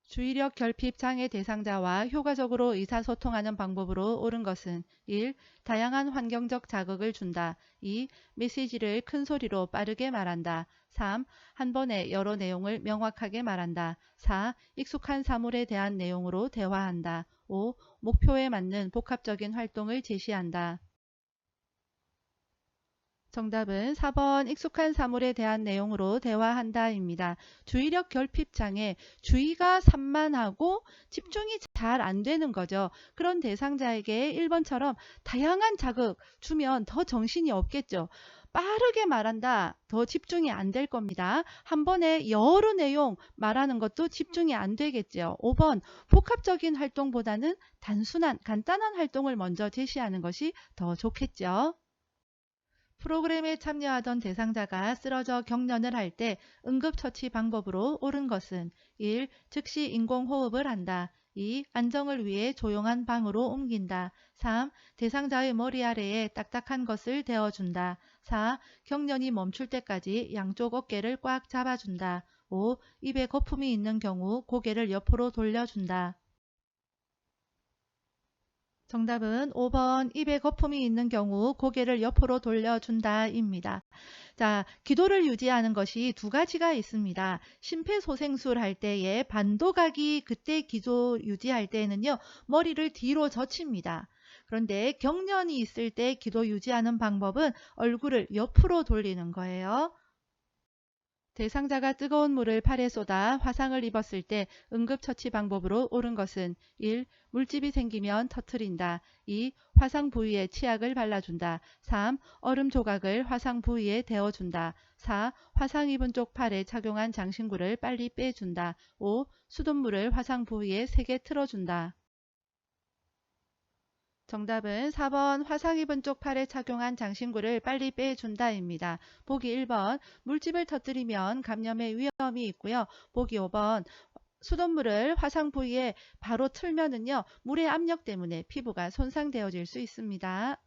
주의력 결핍 장애 대상자와 효과적으로 의사소통하는 방법으로 옳은 것은 1. 다양한 환경적 자극을 준다. 2. 메시지를 큰 소리로 빠르게 말한다. 3. 한 번에 여러 내용을 명확하게 말한다. 4. 익숙한 사물에 대한 내용으로 대화한다. 5. 목표에 맞는 복합적인 활동을 제시한다. 정답은 4번 익숙한 사물에 대한 내용으로 대화한다 입니다. 주의력 결핍 장애, 주의가 산만하고 집중이 잘 안 되는 거죠. 그런 대상자에게 1번처럼 다양한 자극 주면 더 정신이 없겠죠. 빠르게 말한다. 더 집중이 안 될 겁니다. 한 번에 여러 내용 말하는 것도 집중이 안 되겠죠. 5번 복합적인 활동보다는 단순한 간단한 활동을 먼저 제시하는 것이 더 좋겠죠. 프로그램에 참여하던 대상자가 쓰러져 경련을 할 때 응급처치 방법으로 옳은 것은 1. 즉시 인공호흡을 한다. 2. 안정을 위해 조용한 방으로 옮긴다. 3. 대상자의 머리 아래에 딱딱한 것을 대어준다. 4. 경련이 멈출 때까지 양쪽 어깨를 꽉 잡아준다. 5. 입에 거품이 있는 경우 고개를 옆으로 돌려준다. 정답은 5번 입에 거품이 있는 경우 고개를 옆으로 돌려준다 입니다. 자, 기도를 유지하는 것이 두 가지가 있습니다. 심폐소생술 할 때에 반도각이 그때 기도 유지할 때는요. 머리를 뒤로 젖힙니다. 그런데 경련이 있을 때 기도 유지하는 방법은 얼굴을 옆으로 돌리는 거예요. 대상자가 뜨거운 물을 팔에 쏟아 화상을 입었을 때 응급처치 방법으로 옳은 것은 1. 물집이 생기면 터트린다. 2. 화상 부위에 치약을 발라준다. 3. 얼음 조각을 화상 부위에 대어준다. 4. 화상 입은 쪽 팔에 착용한 장신구를 빨리 빼준다. 5. 수돗물을 화상 부위에 세게 틀어준다. 정답은 4번 화상 입은 쪽 팔에 착용한 장신구를 빨리 빼준다입니다. 보기 1번 물집을 터뜨리면 감염의 위험이 있고요. 보기 5번 수돗물을 화상 부위에 바로 틀면은요. 물의 압력 때문에 피부가 손상되어질 수 있습니다.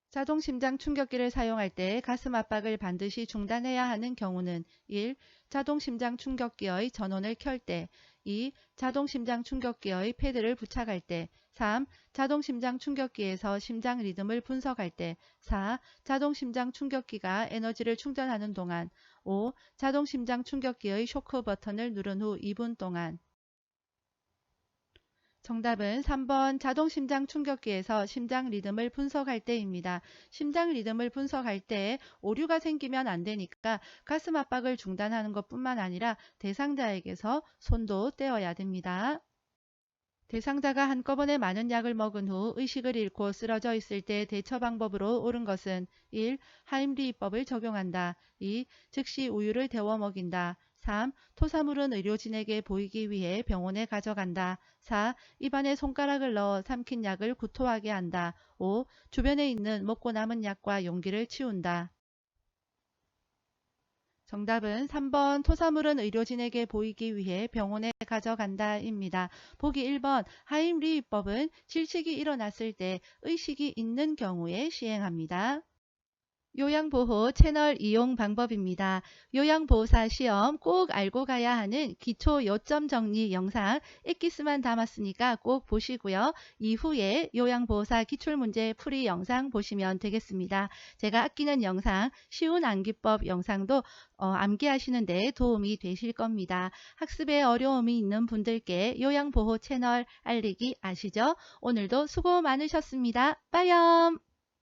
자동 심장 충격기를 사용할 때 가슴 압박을 반드시 중단해야 하는 경우는 1. 자동 심장 충격기의 전원을 켤 때, 2. 자동 심장 충격기의 패드를 부착할 때, 3. 자동 심장 충격기에서 심장 리듬을 분석할 때, 4. 자동 심장 충격기가 에너지를 충전하는 동안, 5. 자동 심장 충격기의 쇼크 버튼을 누른 후 2분 동안. 정답은 3번 자동 심장 충격기에서 심장 리듬을 분석할 때입니다. 심장 리듬을 분석할 때 오류가 생기면 안 되니까 가슴 압박을 중단하는 것뿐만 아니라 대상자에게서 손도 떼어야 됩니다. 대상자가 한꺼번에 많은 약을 먹은 후 의식을 잃고 쓰러져 있을 때 대처 방법으로 옳은 것은 1. 하임리히법을 적용한다. 2. 즉시 우유를 데워 먹인다. 3. 토사물은 의료진에게 보이기 위해 병원에 가져간다. 4. 입안에 손가락을 넣어 삼킨 약을 구토하게 한다. 5. 주변에 있는 먹고 남은 약과 용기를 치운다. 정답은 3번 토사물은 의료진에게 보이기 위해 병원에 가져간다입니다. 보기 1번 하임리히법은 질식이 일어났을 때 의식이 있는 경우에 시행합니다. 요양보호 채널 이용 방법입니다. 요양보호사 시험 꼭 알고 가야 하는 기초 요점 정리 영상 엑기스만 담았으니까 꼭 보시고요. 이후에 요양보호사 기출문제 풀이 영상 보시면 되겠습니다. 제가 아끼는 영상 쉬운 암기법 영상도 암기하시는 데 도움이 되실 겁니다. 학습에 어려움이 있는 분들께 요양보호 채널 알리기 아시죠? 오늘도 수고 많으셨습니다. 빠염!